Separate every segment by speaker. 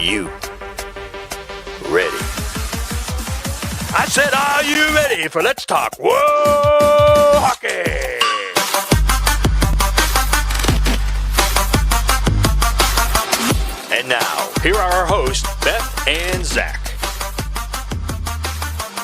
Speaker 1: you ready? I said, are you ready for Let's Talk Whoa Hockey? And now, here are our hosts, Beth and Zach.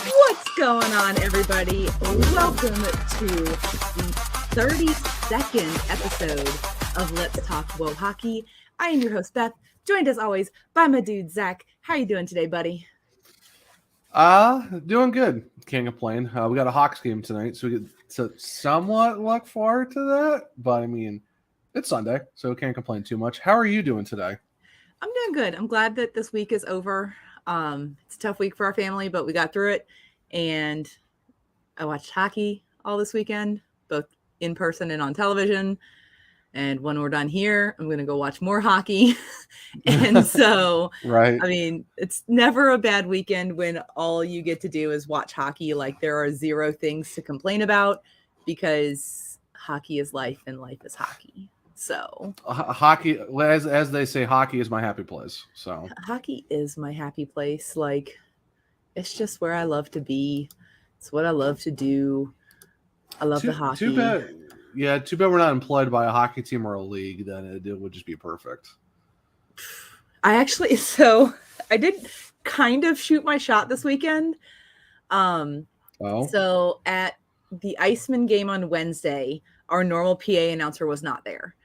Speaker 2: What's going on, everybody? Welcome to the 32nd episode of Let's Talk Whoa Hockey. I am your host, Beth, joined as always by my dude, Zach. How you doing today, buddy?
Speaker 3: Doing good. Can't complain. We got a Hawks game tonight, so we get to somewhat look forward to that. But I mean, it's Sunday, so can't complain too much. How are you doing today?
Speaker 2: I'm doing good. I'm glad that this week is over. It's a tough week for our family, but we got through it. And I watched hockey all this weekend, both in person and on television. And when we're done here, I'm going to go watch more hockey. And so,
Speaker 3: right.
Speaker 2: I mean, it's never a bad weekend when all you get to do is watch hockey. Like, there are zero things to complain about because hockey is life and life is hockey. So
Speaker 3: hockey, as they say, hockey is my happy place. So
Speaker 2: hockey is my happy place. Like, it's just where I love to be. It's what I love to do. I love the hockey.
Speaker 3: Too bad we're not employed by a hockey team or a league. Then it would just be perfect.
Speaker 2: I did kind of shoot my shot this weekend. So at the Iceman game on Wednesday, our normal PA announcer was not there.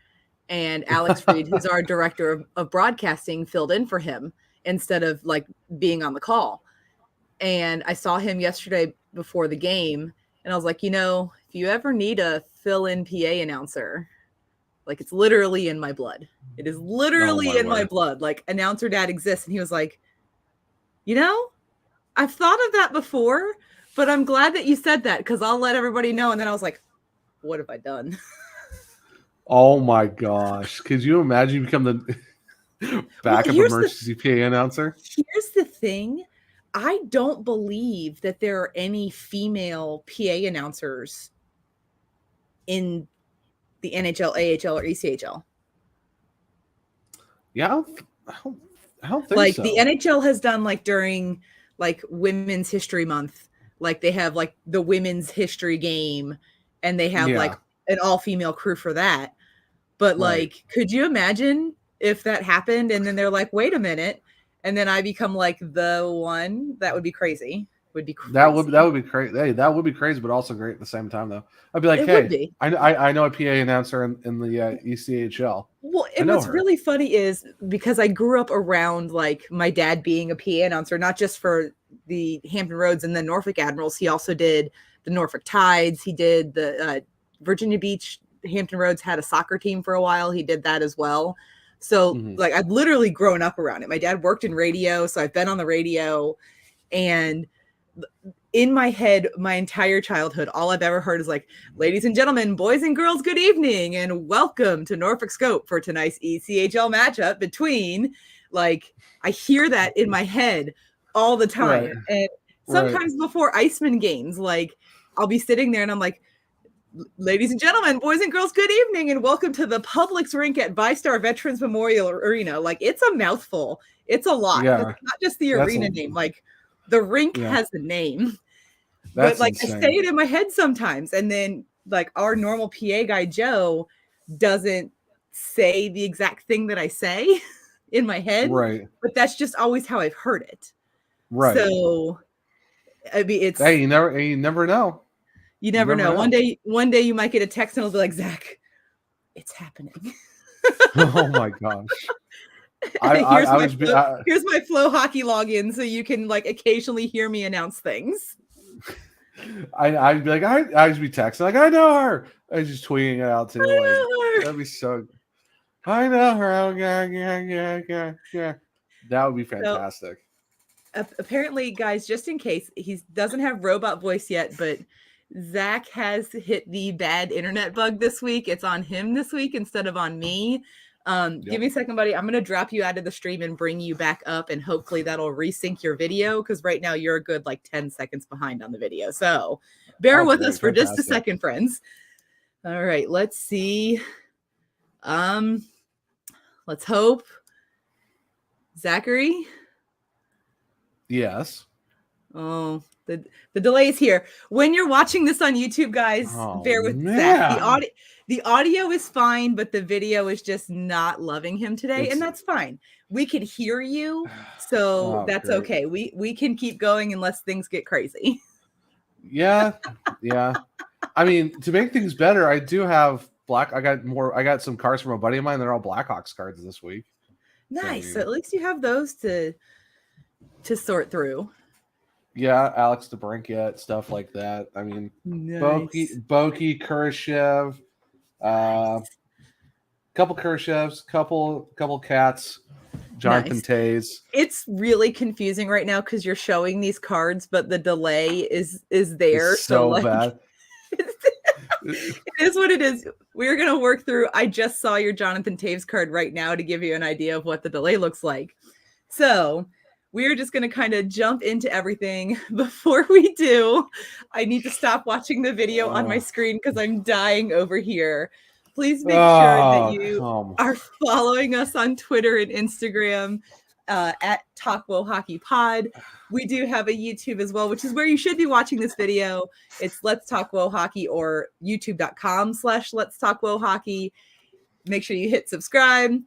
Speaker 2: And Alex Reed, who's our director of broadcasting, filled in for him instead of like being on the call. And I saw him yesterday before the game, and I was like, if you ever need a fill-in PA announcer, like, it's literally in my blood. It is literally in my blood. Like, announcer dad exists. And he was like, I've thought of that before, but I'm glad that you said that because I'll let everybody know. And then I was like, what have I done?
Speaker 3: Oh my gosh. Could you imagine you become the backup emergency PA announcer?
Speaker 2: Here's the thing. I don't believe that there are any female PA announcers in the NHL, AHL, or ECHL.
Speaker 3: Yeah, I don't think
Speaker 2: like
Speaker 3: so.
Speaker 2: The NHL has done like during like Women's History Month, like they have like the Women's History Game, and they have like an all-female crew for that. But like, could you imagine if that happened and then they're like, wait a minute, and then I become like the one? That would be crazy. Would be crazy.
Speaker 3: That would be crazy. Hey, that would be crazy, but also great at the same time, though. I'd be like, I know a PA announcer in the ECHL.
Speaker 2: Well, and what's really funny is because I grew up around like my dad being a PA announcer, not just for the Hampton Roads and the Norfolk Admirals. He also did the Norfolk Tides. He did the Virginia Beach. Hampton Roads had a soccer team for a while. He did that as well. So like, I've literally grown up around it. My dad worked in radio, so I've been on the radio, and in my head, my entire childhood, all I've ever heard is like, ladies and gentlemen, boys and girls, good evening, and welcome to Norfolk Scope for tonight's ECHL matchup between, like, I hear that in my head all the time. Right. And sometimes before Iceman games, like, I'll be sitting there and I'm like, ladies and gentlemen, boys and girls, good evening, and welcome to the Publix rink at ViStar Veterans Memorial Arena. Like, it's a mouthful. It's a lot. Yeah. It's not just the arena name. Like, the rink has a name. But like, insane. I say it in my head sometimes. And then like, our normal PA guy, Joe, doesn't say the exact thing that I say in my head.
Speaker 3: Right.
Speaker 2: But that's just always how I've heard it.
Speaker 3: Right.
Speaker 2: So, I mean, it's...
Speaker 3: Hey, you never know.
Speaker 2: You never know. One day you might get a text and it'll be like, Zach, it's happening.
Speaker 3: Oh my gosh.
Speaker 2: Here's my Flow Hockey login so you can like occasionally hear me announce things.
Speaker 3: I'd be like, I'd just be texting like, I know her. I was just tweeting it out too. Like, that'd be so. I know her. Oh, yeah. That would be fantastic.
Speaker 2: So, apparently, guys, just in case, he doesn't have robot voice yet, but Zach has hit the bad internet bug this week. It's on him this week instead of on me. Give me a second, buddy. I'm going to drop you out of the stream and bring you back up, and hopefully that'll resync your video, because right now you're a good like 10 seconds behind on the video. So bear with us for just a second, friends. All right, let's see. Let's hope Zachary?
Speaker 3: Yes.
Speaker 2: Oh, the delay is here. When you're watching this on YouTube, guys, bear with Zach. The audio is fine, but the video is just not loving him today, and that's fine. We could hear you, so that's
Speaker 3: great.
Speaker 2: okay. We can keep going unless things get crazy.
Speaker 3: Yeah. I mean, to make things better, I do have I got some cards from a buddy of mine. They're all Blackhawks cards this week.
Speaker 2: Nice. So at least you have those to sort through.
Speaker 3: Yeah, Alex DeBrincat, stuff like that. I mean,
Speaker 2: nice.
Speaker 3: Boki, Kurashev, couple Kurashevs, couple Cats, Jonathan Tays.
Speaker 2: It's really confusing right now because you're showing these cards, but the delay is there.
Speaker 3: It's so bad.
Speaker 2: It is what it is. We're gonna work through. I just saw your Jonathan Taves card right now to give you an idea of what the delay looks like. So we're just gonna kind of jump into everything. Before we do, I need to stop watching the video on my screen because I'm dying over here. Please make sure that you are following us on Twitter and Instagram at Talkwell Hockey Pod. We do have a YouTube as well, which is where you should be watching this video. It's Let's Talk Well Hockey, or youtube.com/Let's Talk Well Hockey. Make sure you hit subscribe,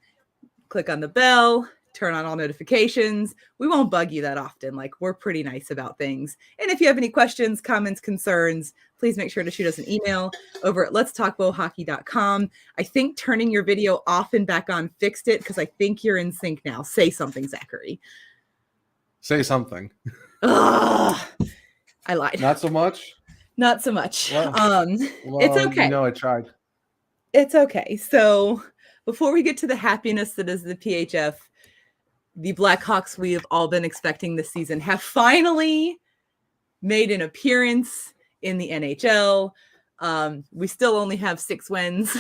Speaker 2: click on the bell, turn on all notifications. We won't bug you that often. Like, we're pretty nice about things. And if you have any questions, comments, concerns, please make sure to shoot us an email over at letstalkwellhockey.com. I think turning your video off and back on fixed it, because I think you're in sync now. Say something, Zachary.
Speaker 3: Say something.
Speaker 2: I lied.
Speaker 3: Not so much?
Speaker 2: Not so much.
Speaker 3: Well,
Speaker 2: it's okay.
Speaker 3: You know, I tried.
Speaker 2: It's okay. So before we get to the happiness that is the PHF, the Blackhawks we have all been expecting this season have finally made an appearance in the NHL. We still only have 6 wins.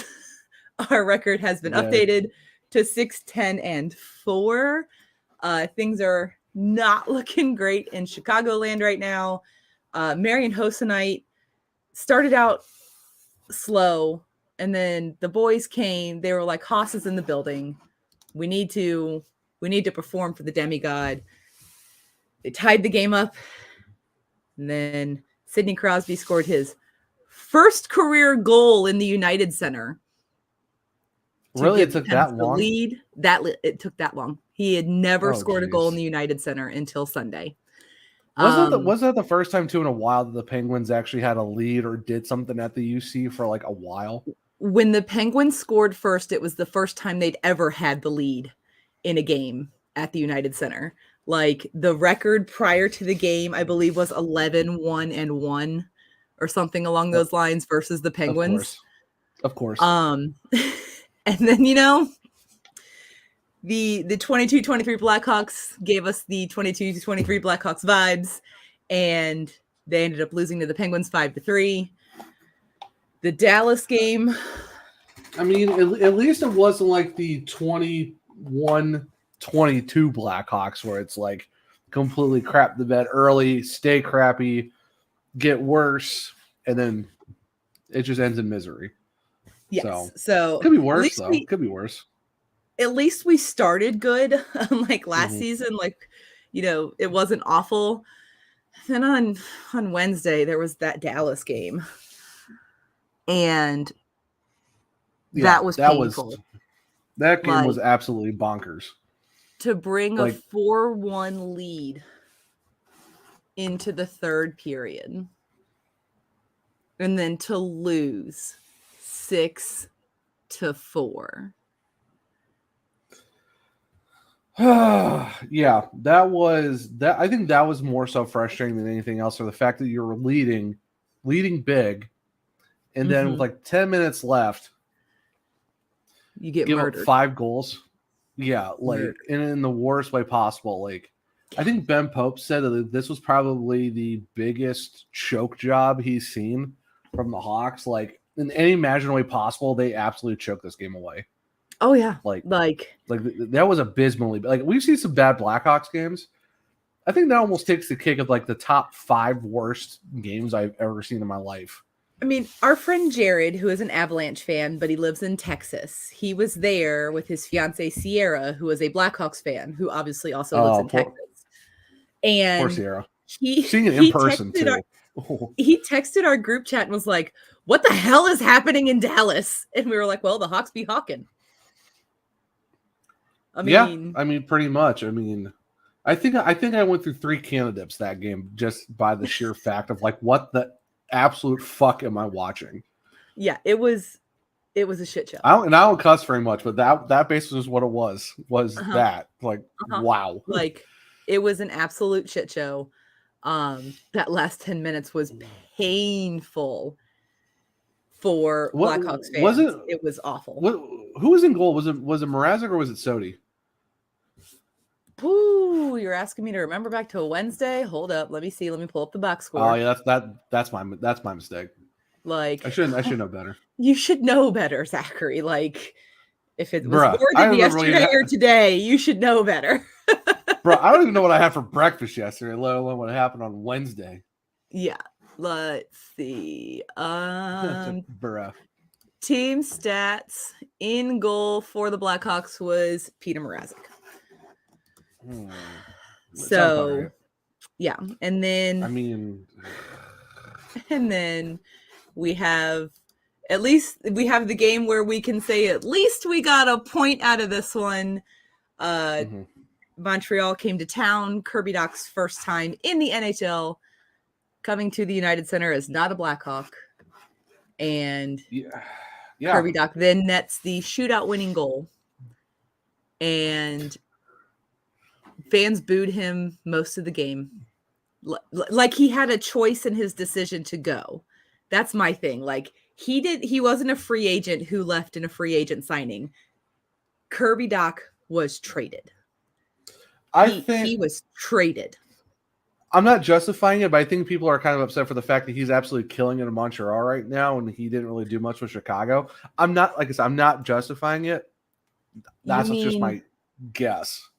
Speaker 2: Our record has been updated to 6-10-4. Things are not looking great in Chicagoland right now. Marian Hosenite started out slow, and then the boys came. They were like hosses in the building. We need to perform for the demigod. They tied the game up, and then Sidney Crosby scored his first career goal in the United Center.
Speaker 3: Really, it took that long?
Speaker 2: It took that long. He had never scored a goal in the United Center until Sunday.
Speaker 3: Was that the first time too in a while that the Penguins actually had a lead or did something at the UC for like a while?
Speaker 2: When the Penguins scored first, it was the first time they'd ever had the lead in a game at the United Center. Like, the record prior to the game, I believe, was 11-1-1 or something along those lines versus the Penguins.
Speaker 3: Of course.
Speaker 2: And then, you know, the 22-23 Blackhawks gave us the 22-23 Blackhawks vibes, and they ended up losing to the Penguins 5-3. The Dallas game,
Speaker 3: I mean, at least it wasn't like the 21-22 Blackhawks where it's like completely crap the bed early, stay crappy, get worse, and then it just ends in misery.
Speaker 2: Yes. So
Speaker 3: could be worse though. Could be worse.
Speaker 2: At least we started good, unlike last season. Like, you know, it wasn't awful. Then on Wednesday there was that Dallas game, and that was painful.
Speaker 3: That game was absolutely bonkers.
Speaker 2: To bring a 4-1 lead into the third period, and then to lose 6-4.
Speaker 3: Yeah, that was that. I think that was more so frustrating than anything else, or the fact that you were leading big, and then with like 10 minutes left,
Speaker 2: you give
Speaker 3: up 5 goals. Yeah, like and in the worst way possible. Like, I think Ben Pope said that this was probably the biggest choke job he's seen from the Hawks. Like, in any imaginable way possible, they absolutely choked this game away.
Speaker 2: Oh yeah,
Speaker 3: like that was abysmally. Like, we've seen some bad Blackhawks games. I think that almost takes the kick of like the top 5 worst games I've ever seen in my life.
Speaker 2: I mean, our friend Jared, who is an Avalanche fan, but he lives in Texas, he was there with his fiancee Sierra, who is a Blackhawks fan, who obviously also lives in Texas.
Speaker 3: Poor
Speaker 2: And
Speaker 3: Sierra.
Speaker 2: he
Speaker 3: Seeing it in person too.
Speaker 2: He texted our group chat and was like, "What the hell is happening in Dallas?" And we were like, "Well, the Hawks be hawking." I
Speaker 3: mean, pretty much. I mean, I think I went through 3 candidates that game just by the sheer fact of like, what the absolute fuck am I watching?
Speaker 2: Yeah, it was a shit show.
Speaker 3: I don't cuss very much, but that basically was what it was. That like wow,
Speaker 2: like it was an absolute shit show. That last 10 minutes was painful for Blackhawks fans. It was awful.
Speaker 3: Who was in goal? Was it Mrazek or was it Sodi?
Speaker 2: Ooh, you're asking me to remember back to a Wednesday. Hold up, let me see. Let me pull up the box score.
Speaker 3: Oh yeah, that's my mistake.
Speaker 2: Like
Speaker 3: I should know better.
Speaker 2: You should know better, Zachary. Like if it was more than yesterday or today, you should know better.
Speaker 3: Bro, I don't even know what I had for breakfast yesterday, let alone what happened on Wednesday.
Speaker 2: Yeah, let's see.
Speaker 3: Bruh.
Speaker 2: Team stats in goal for the Blackhawks was Peter Mrazek. So, yeah, and then and then we have the game where we can say at least we got a point out of this one. Montreal came to town. Kirby Dach's first time in the NHL coming to the United Center as not a Blackhawk. And Kirby Dach then nets the shootout winning goal. And fans booed him most of the game. Like he had a choice in his decision to go. That's my thing. Like he wasn't a free agent who left in a free agent signing. Kirby Dach was traded. I think he was traded.
Speaker 3: I'm not justifying it, but I think people are kind of upset for the fact that he's absolutely killing it in Montreal right now, and he didn't really do much with Chicago. I'm not, like I said, I'm not justifying it. That's just my guess.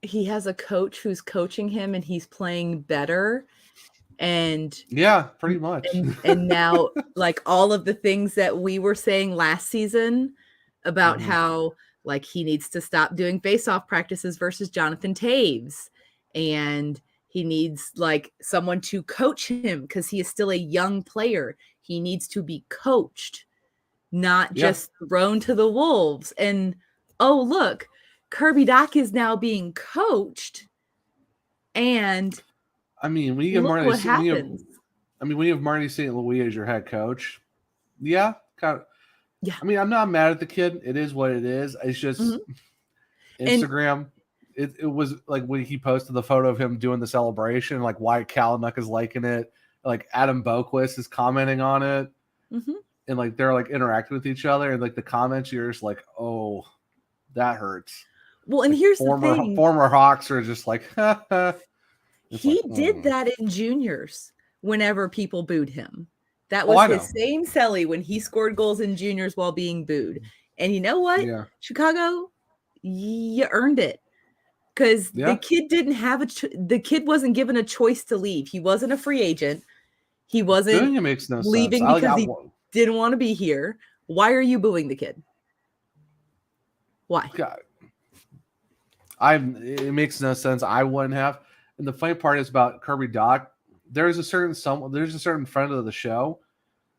Speaker 2: He has a coach who's coaching him, and he's playing better. And
Speaker 3: yeah, pretty much.
Speaker 2: And now, like all of the things that we were saying last season about how like he needs to stop doing face-off practices versus Jonathan Taves, and he needs like someone to coach him because he is still a young player. He needs to be coached, not just thrown to the wolves. And oh, look, Kirby Dach is now being coached. And
Speaker 3: I mean, when you get Marty, when you have Marty St. Louis as your head coach, kind of. Yeah, I mean, I'm not mad at the kid. It is what it is. It's just Instagram. It was like when he posted the photo of him doing the celebration, like Wyatt Kalynuk is liking it, like Adam Boquist is commenting on it, and like they're like interacting with each other, and like the comments, you're just like, oh, that hurts.
Speaker 2: Well, and like, here's the thing:
Speaker 3: former Hawks are just like,
Speaker 2: he did that in juniors. Whenever people booed him. That was his same celly when he scored goals in juniors while being booed. And you know what? Yeah. Chicago, you earned it. Because the kid didn't have the kid wasn't given a choice to leave. He wasn't a free agent. He wasn't leaving because he didn't want to be here. Why are you booing the kid? Why?
Speaker 3: God. It makes no sense. I wouldn't have. And the funny part is about Kirby Dach. There's a certain friend of the show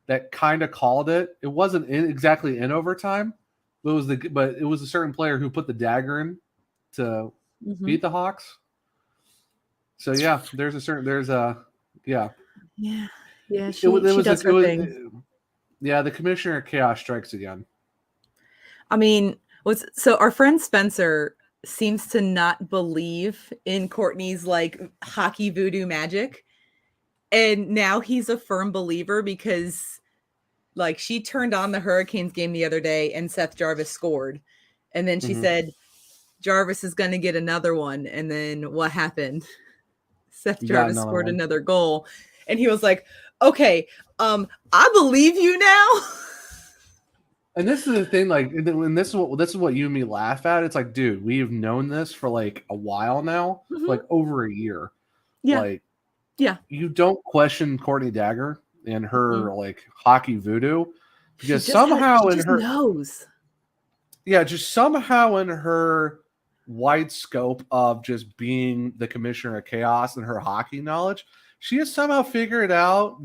Speaker 3: that kind of called it. It wasn't exactly in overtime, but it was a certain player who put the dagger in to beat the Hawks. So yeah, the commissioner of chaos strikes again.
Speaker 2: I mean, so our friend Spencer seems to not believe in Courtney's like hockey voodoo magic. And now he's a firm believer because like she turned on the Hurricanes game the other day and Seth Jarvis scored. And then she said, Jarvis is going to get another one. And then what happened? Seth Jarvis scored another goal. And he was like, okay, I believe you now.
Speaker 3: And this is the thing, like, and this is what you and me laugh at. It's like, dude, we have known this for like a while now, like over a year.
Speaker 2: Yeah.
Speaker 3: Like, yeah, you don't question Courtney Dagger. and her like hockey voodoo, because
Speaker 2: she
Speaker 3: somehow
Speaker 2: just knows.
Speaker 3: Yeah, just somehow in her wide scope of just being the commissioner of chaos and her hockey knowledge, she has somehow figured out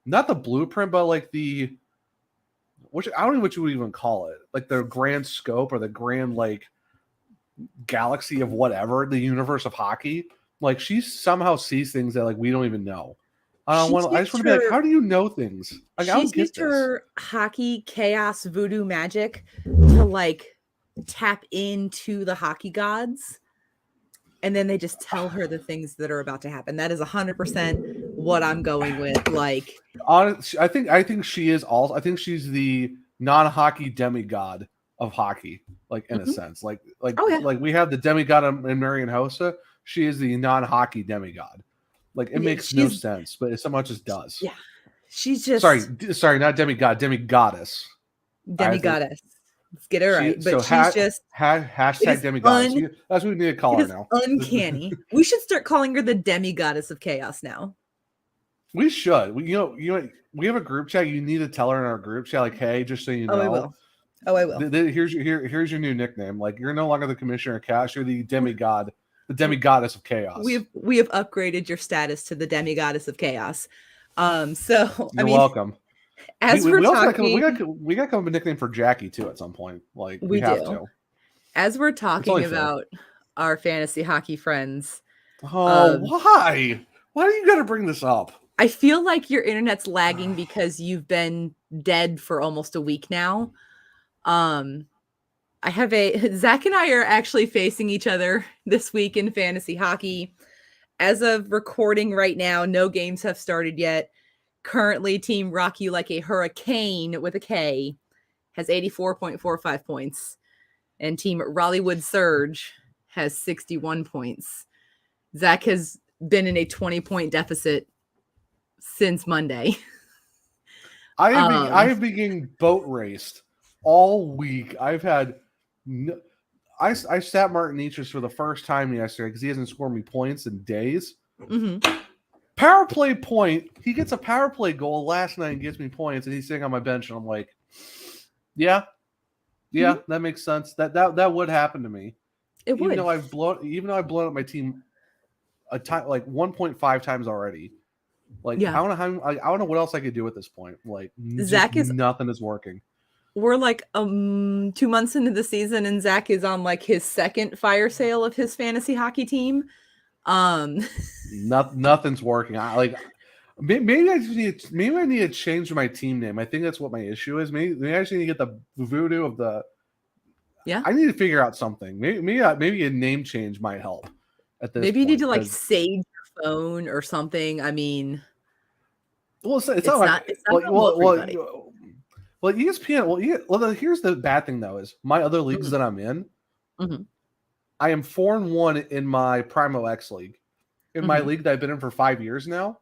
Speaker 3: not the blueprint, but like which I don't know what you would even call it, like the grand scope or the grand like galaxy of whatever, the universe of hockey. Like she somehow sees things that like we don't even know. I just want to be like, how do you know things? Like, I don't get
Speaker 2: used
Speaker 3: this.
Speaker 2: Her hockey chaos voodoo magic to like tap into the hockey gods, and then they just tell her the things that are about to happen. That is 100% what I'm going with. Like,
Speaker 3: I think she is also. I think she's the non-hockey demigod of hockey, like in a sense. Like we have the demigod in Marian Hossa. She is the non-hockey demigod. Like it makes no sense, but it so much as does.
Speaker 2: Yeah, she's just
Speaker 3: sorry, not demigod, demigoddess.
Speaker 2: Demigoddess. Let's get it right. But she's just
Speaker 3: hashtag demigoddess. That's what we need to call her now.
Speaker 2: Uncanny. We should start calling her the demigoddess of chaos now.
Speaker 3: We should. We have a group chat. You need to tell her in our group chat, like, hey, just so you know.
Speaker 2: I will.
Speaker 3: Here's your new nickname. Like, you're no longer the commissioner of chaos. You're the demigod. The demigoddess of chaos.
Speaker 2: We have upgraded your status to the demigoddess of chaos. So
Speaker 3: you're welcome.
Speaker 2: As
Speaker 3: we got to come up with a nickname for Jackie too at some point. Like we have to.
Speaker 2: As we're talking about our fantasy hockey friends.
Speaker 3: Oh, why? Why do you got to bring this up?
Speaker 2: I feel like your internet's lagging because you've been dead for almost a week now. Zach and I are actually facing each other this week in fantasy hockey. As of recording right now, no games have started yet. Currently, Team Rock You Like a Hurricane with a K has 84.45 points. And Team Rollywood Surge has 61 points. Zach has been in a 20-point deficit since Monday.
Speaker 3: I have been getting boat raced all week. I've had I sat Martin Nietzsche for the first time yesterday because he hasn't scored me points in days. Mm-hmm. Power play point. He gets a power play goal last night and gets me points, and he's sitting on my bench, and I'm like, yeah, that makes sense. That would happen to me. Even though I've blown up my team a time like 1.5 times already. Like I don't know what else I could do at this point. Like Zach nothing is working.
Speaker 2: We're like 2 months into the season, and Zach is on like his second fire sale of his fantasy hockey team.
Speaker 3: Nothing's working. Maybe I need to change my team name. I think that's what my issue is. Maybe I just need to get the voodoo of the. Yeah, I need to figure out something. Maybe a name change might help. At this, maybe you
Speaker 2: need to like save your phone or something. I mean,
Speaker 3: well, it's not well, ESPN. Well, here's the bad thing though: is my other leagues that I'm in. Mm-hmm. I am 4-1 in my Primo X league. In my league that I've been in for 5 years now,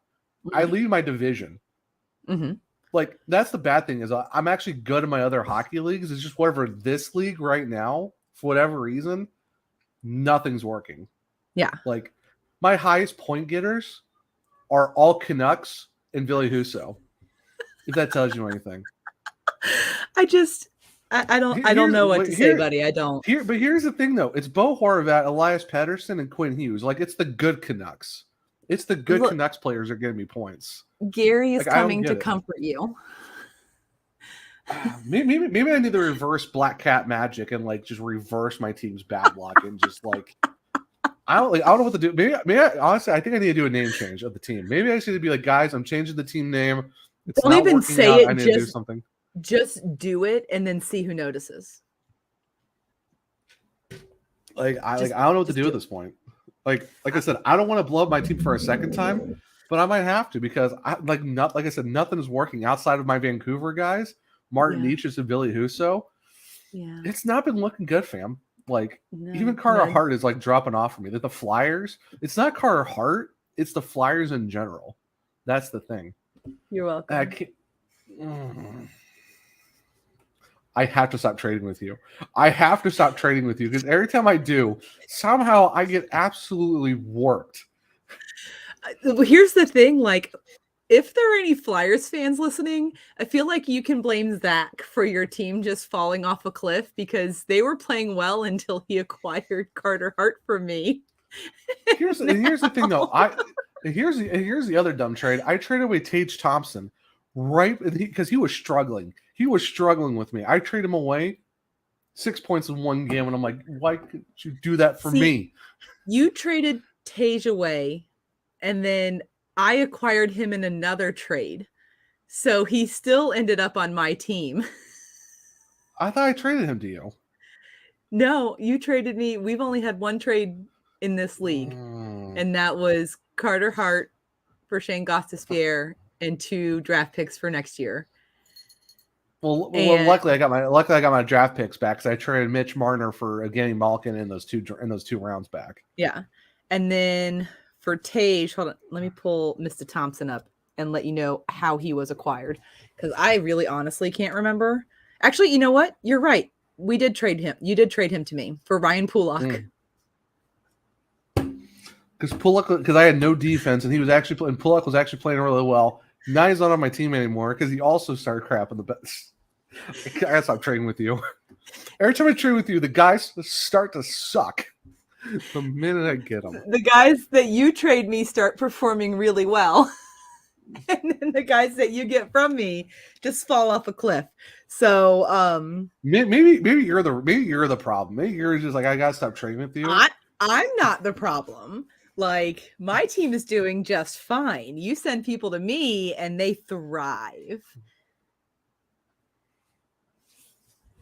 Speaker 3: I lead my division. Mm-hmm. Like that's the bad thing is I'm actually good in my other hockey leagues. It's just whatever this league right now, for whatever reason, nothing's working.
Speaker 2: Yeah, like
Speaker 3: my highest point getters are all Canucks and Ville Husso. If that tells you anything.
Speaker 2: I don't know what to say, buddy. I don't.
Speaker 3: But here's the thing, though. It's Bo Horvat, Elias Pettersson, and Quinn Hughes. Like, it's the good Canucks. It's the good Canucks players that are getting me points.
Speaker 2: Gary is coming to comfort you.
Speaker 3: Maybe I need to reverse Black Cat magic and, like, just reverse my team's bad luck and just, like... I don't know what to do. Maybe honestly, I think I need to do a name change of the team. Maybe I just need to be like, guys, I'm changing the team name. It's
Speaker 2: don't
Speaker 3: not
Speaker 2: even
Speaker 3: working
Speaker 2: say
Speaker 3: out.
Speaker 2: it.
Speaker 3: I need to do something.
Speaker 2: Just do it and then see who notices.
Speaker 3: I don't know what to do at this point. Like I said, I don't want to blow up my team for a second time, but I might have to because like I said, nothing is working outside of my Vancouver guys, Martin Nietzsche and Ville Husso. Yeah, it's not been looking good, fam. Like even Carter Hart is like dropping off for me. The Flyers, it's not Carter Hart, it's the Flyers in general. That's the thing.
Speaker 2: You're welcome.
Speaker 3: I have to stop trading with you. Because every time I do, somehow I get absolutely worked.
Speaker 2: Here's the thing, like if there are any Flyers fans listening, I feel like you can blame Zach for your team just falling off a cliff because they were playing well until he acquired Carter Hart from me.
Speaker 3: Here's the thing though. Here's the other dumb trade. I traded away Tage Thompson right because he was struggling. He was struggling with me. I traded him away 6 points in one game, and I'm like, why could you do that for me?
Speaker 2: You traded Tage away, and then I acquired him in another trade. So he still ended up on my team.
Speaker 3: I thought I traded him to you.
Speaker 2: No, you traded me. We've only had one trade in this league, and that was Carter Hart for Shane Gostisbehere and 2 draft picks for next year.
Speaker 3: Well, luckily I got my draft picks back because I traded Mitch Marner for Evgeny Malkin in those two rounds back.
Speaker 2: Yeah, and then for Tage, hold on, let me pull Mr. Thompson up and let you know how he was acquired because I really honestly can't remember. Actually, you know what? You're right. We did trade him. You did trade him to me for Ryan Pulock.
Speaker 3: Because I had no defense and he was actually playing. Pulock was actually playing really well. Now he's not on my team anymore because he also started crapping the best. I gotta stop trading with you. Every time I trade with you, the guys start to suck the minute I get them.
Speaker 2: The guys that you trade me start performing really well. And then the guys that you get from me just fall off a cliff. So
Speaker 3: maybe you're the problem. Maybe you're just like, I gotta stop trading with you.
Speaker 2: I'm not the problem. Like, my team is doing just fine. You send people to me and they thrive.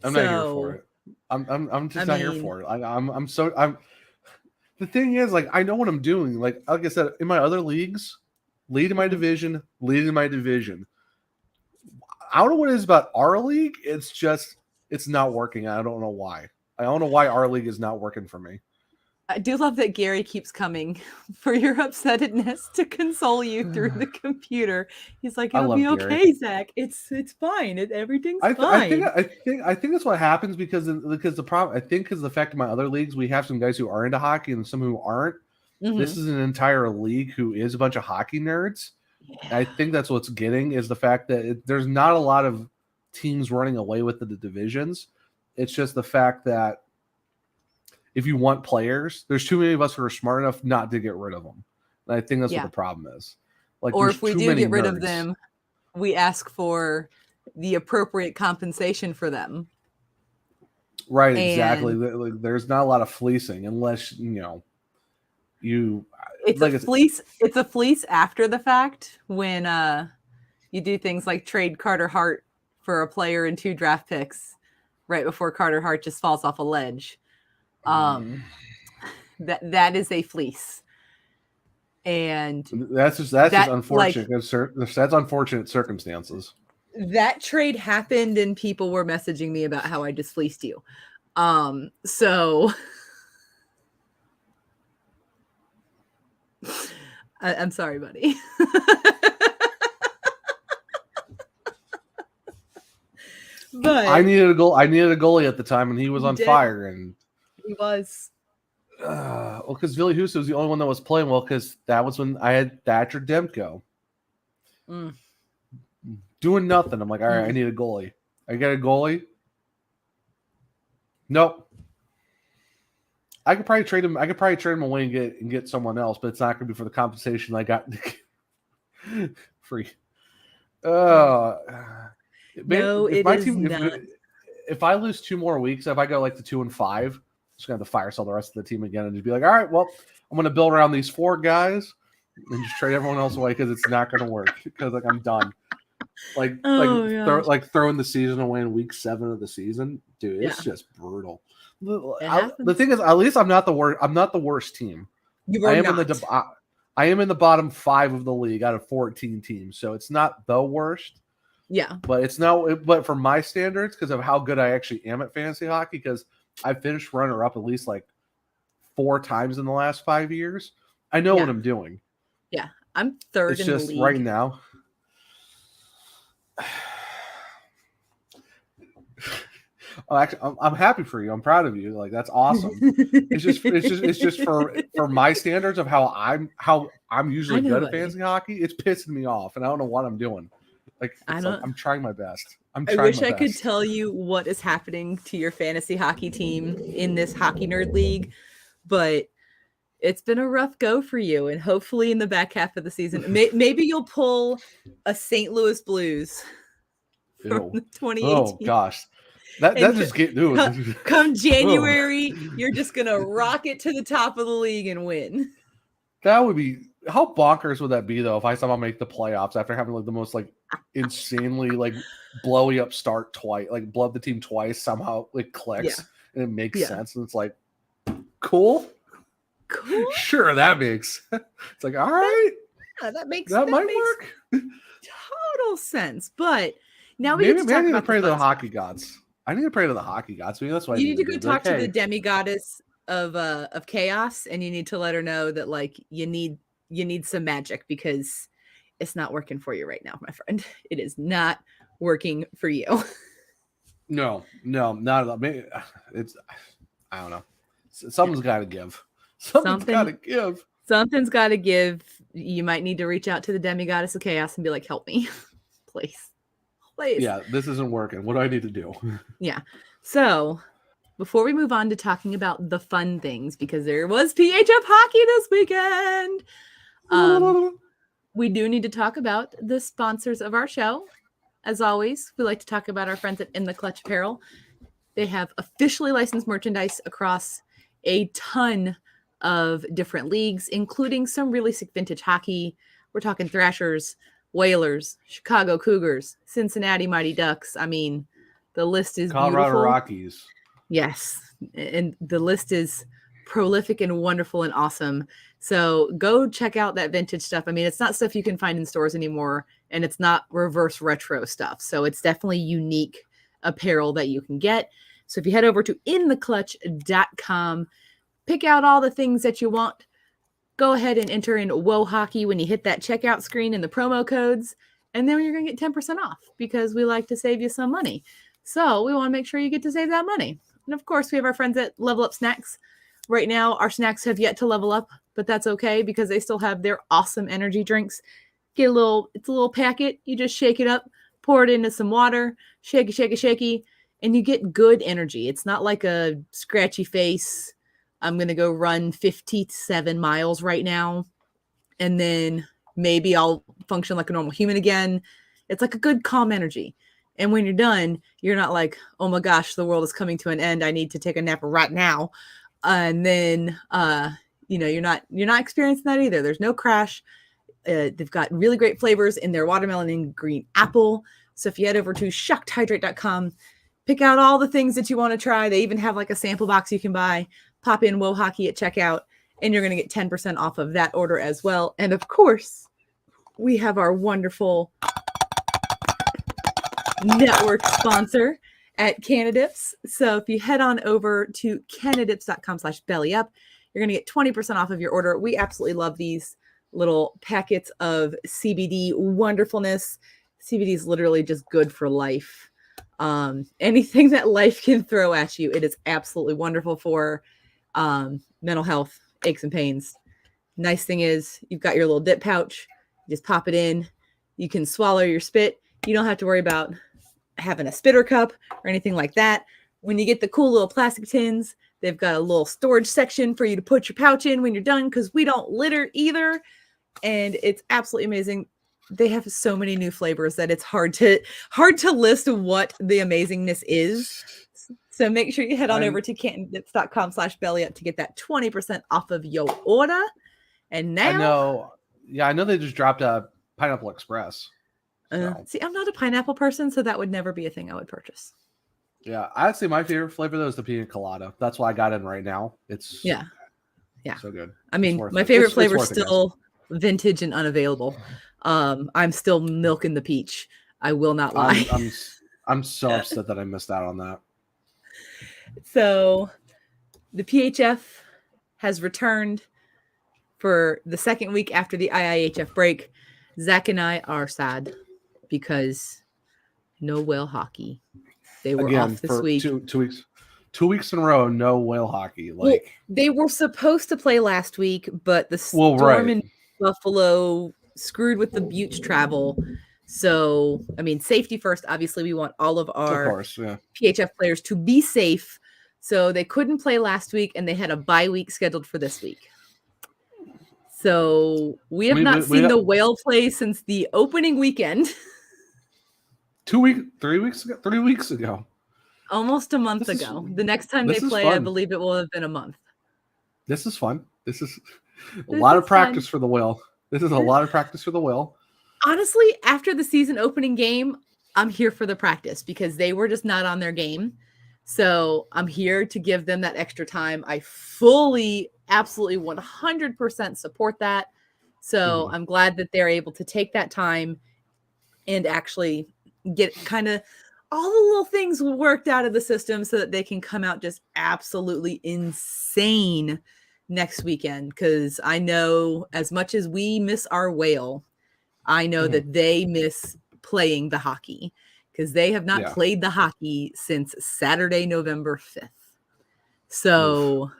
Speaker 3: I'm not here for it. I'm just not here for it. I'm the thing is, like, I know what I'm doing. Like I said, in my other leagues, lead in my division. I don't know what it is about our league. It's not working. I don't know why. I don't know why our league is not working for me.
Speaker 2: I do love that Gary keeps coming for your upsetness to console you through the computer. He's like, "It'll be okay, Gary. Zach. It's fine. Everything's fine."
Speaker 3: I think that's what happens because the problem. I think because the fact of my other leagues, we have some guys who are into hockey and some who aren't. Mm-hmm. This is an entire league who is a bunch of hockey nerds. Yeah. I think that's what's getting is the fact that there's not a lot of teams running away with the divisions. It's just the fact that if you want players, there's too many of us who are smart enough not to get rid of them. And I think that's what the problem is. Like,
Speaker 2: or if we do get rid of them, we ask for the appropriate compensation for them.
Speaker 3: Right, exactly. There's not a lot of fleecing unless It's a fleece.
Speaker 2: It's a fleece after the fact when you do things like trade Carter Hart for a player and 2 draft picks right before Carter Hart just falls off a ledge. That is a fleece, and
Speaker 3: that's just unfortunate. That's unfortunate circumstances.
Speaker 2: That trade happened, and people were messaging me about how I just fleeced you. So I'm sorry, buddy. But
Speaker 3: I needed a goal. I needed a goalie at the time, and he was on fire. And
Speaker 2: he was.
Speaker 3: Well, because Ville Husso was the only one that was playing well. Because that was when I had Thatcher Demko doing nothing. I'm like, all right, I need a goalie. I get a goalie. Nope. I could probably trade him. I could probably trade him away and get someone else, but it's not going to be for the compensation I got free.
Speaker 2: No, it is not.
Speaker 3: If I lose 2 more weeks, if I go like to 2-5, I'm just gonna have to fire sell the rest of the team again and just be like, all right, well, I'm gonna build around these 4 guys and just trade everyone else away because it's not gonna work because like I'm done. Throwing the season away in week 7 of the season, dude, it's just brutal. The thing is, at least I'm not the worst. I'm not the worst team.
Speaker 2: I
Speaker 3: am in the bottom 5 of the league out of 14 teams, so it's not the worst.
Speaker 2: Yeah,
Speaker 3: but it's not. But for my standards, because of how good I actually am at fantasy hockey, because I finished runner-up at least like 4 times in the last 5 years, I know what I'm doing.
Speaker 2: Yeah, I'm 3rd in the league.
Speaker 3: It's just right now. Oh, actually, I'm happy for you. I'm proud of you. Like that's awesome. It's just for my standards of how I'm usually
Speaker 2: I know,
Speaker 3: good at
Speaker 2: buddy.
Speaker 3: fantasy hockey. It's pissing me off, and I don't know what I'm doing. Like I'm trying my best.
Speaker 2: I wish I could tell you what is happening to your fantasy hockey team in this Hockey Nerd League, but it's been a rough go for you. And hopefully in the back half of the season, maybe you'll pull a St. Louis Blues from 2018.
Speaker 3: Oh gosh. That just get
Speaker 2: come January, you're just gonna rocket to the top of the league and win.
Speaker 3: That would be how bonkers would that be though if I somehow make the playoffs after having like the most like insanely like blowy up start twice, like blow up the team twice, somehow like clicks and it makes sense and it's like cool. Sure, that makes it's like all right.
Speaker 2: Yeah, that might
Speaker 3: work.
Speaker 2: Total sense. But now
Speaker 3: maybe
Speaker 2: get to talk
Speaker 3: I need
Speaker 2: about
Speaker 3: to pray to the hockey gods. I need to pray to the hockey gods. Maybe that's why
Speaker 2: you need to go talk to the demigoddess of chaos, and you need to let her know that like you need some magic because it's not working for you right now, my friend. It is not working for you.
Speaker 3: No, not at all. Maybe it's I don't know. Something's got to give. Something's got to give.
Speaker 2: Something's got to give. You might need to reach out to the demigoddess of chaos and be like, "Help me, please."
Speaker 3: Yeah, this isn't working. What do I need to do?
Speaker 2: Yeah. So before we move on to talking about the fun things, because there was PHF hockey this weekend, we do need to talk about the sponsors of our show. As always, we like to talk about our friends at In the Clutch Apparel. They have officially licensed merchandise across a ton of different leagues, including some really sick vintage hockey. We're talking Thrashers, Whalers, Chicago Cougars, Cincinnati Mighty Ducks. I mean, the list is
Speaker 3: Colorado
Speaker 2: beautiful.
Speaker 3: Rockies.
Speaker 2: Yes, and the list is prolific and wonderful and awesome. So go check out that vintage stuff. I mean, it's not stuff you can find in stores anymore, and it's not reverse retro stuff. So it's definitely unique apparel that you can get. So if you head over to intheclutch.com, pick out all the things that you want. Go ahead and enter in Whoa Hockey when you hit that checkout screen and the promo codes, and then you're going to get 10% off because we like to save you some money. So we want to make sure you get to save that money. And of course, we have our friends at Level Up Snacks. Right now, our snacks have yet to level up, but that's okay because they still have their awesome energy drinks. It's a little packet. You just shake it up, pour it into some water, shake it, and you get good energy. It's not like a scratchy face. I'm going to go run 57 miles right now, and then maybe I'll function like a normal human again. It's like a good, calm energy. And when you're done, you're not like, oh my gosh, the world is coming to an end. I need to take a nap right now. And then, you're not experiencing that either. There's no crash. They've got really great flavors in their watermelon and green apple. So if you head over to shuckedhydrate.com, pick out all the things that you want to try. They even have like a sample box you can buy. Pop in Whoa Hockey at checkout, and you're going to get 10% off of that order as well. And of course, we have our wonderful network sponsor at Canadips. So if you head on over to canadips.com/bellyup, you're going to get 20% off of your order. We absolutely love these little packets of CBD wonderfulness. CBD is literally just good for life. Anything that life can throw at you, it is absolutely wonderful for mental health, aches and pains. Nice thing is you've got your little dip pouch. You just pop it in. You can swallow your spit. You don't have to worry about having a spitter cup or anything like that. When you get the cool little plastic tins, they've got a little storage section for you to put your pouch in when you're done, because we don't litter either. And it's absolutely amazing. They have so many new flavors that it's hard to list what the amazingness is. So make sure you head on over to candidates.com/bellyup to get that 20% off of your order. And now
Speaker 3: I know they just dropped a Pineapple Express.
Speaker 2: See, I'm not a pineapple person, so that would never be a thing I would purchase.
Speaker 3: Yeah, I'd say my favorite flavor though is the pina colada. That's why I got in right now. It's so good.
Speaker 2: I mean, my favorite flavor is still vintage and unavailable. I'm still milking the peach. I will not lie.
Speaker 3: I'm so upset that I missed out on that.
Speaker 2: So the PHF has returned for the second week after the IIHF break. Zach and I are sad because no whale hockey. They were
Speaker 3: Again,
Speaker 2: off this
Speaker 3: for
Speaker 2: week.
Speaker 3: 2 weeks in a row, no whale hockey.
Speaker 2: Well, they were supposed to play last week, but the storm in Buffalo screwed with the Buttes travel. So, I mean, safety first. Obviously, we want all of our PHF players to be safe. So they couldn't play last week, and they had a bye week scheduled for this week. So we have not seen the whale play since the opening weekend.
Speaker 3: 3 weeks ago.
Speaker 2: Almost a month ago. The next time they play, I believe it will have been a month.
Speaker 3: This is fun. This is a lot of practice for the whale. This is a lot of practice for the whale.
Speaker 2: Honestly, after the season opening game, I'm here for the practice because they were just not on their game. So I'm here to give them that extra time. I fully, absolutely 100% support that. So I'm glad that they're able to take that time and actually get kind of all the little things worked out of the system so that they can come out just absolutely insane next weekend. Because I know as much as we miss our whale, I know that they miss playing the hockey because they have not played the hockey since Saturday, November 5th. So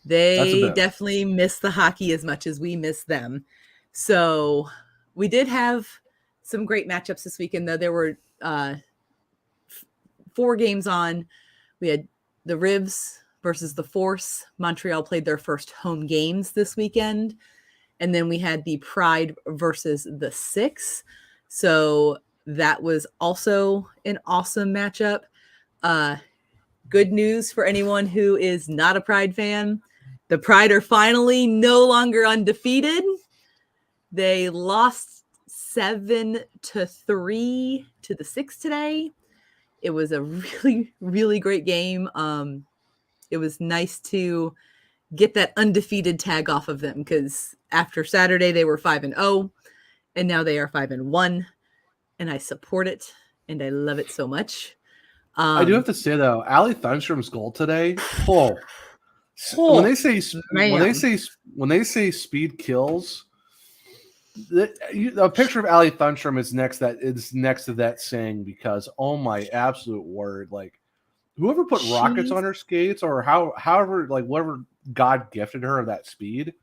Speaker 2: they definitely miss the hockey as much as we miss them. So we did have some great matchups this weekend, though. There were 4 games on. We had the Ribs versus the Force. Montreal played their first home games this weekend. And then we had the Pride versus the Six. So that was also an awesome matchup. Good news for anyone who is not a Pride fan. The Pride are finally no longer undefeated. They lost 7-3 to the Six today. It was a really, really great game. It was nice to get that undefeated tag off of them because after Saturday they were 5-0 and now they are 5-1, and I support it and I love it so much.
Speaker 3: I do have to say though, Ali Thunstrom's goal today. When they say speed kills, a picture of Ali Thunstrom is next to that saying because oh my absolute word, like whoever put rockets on her skates or however like whatever God gifted her of that speed.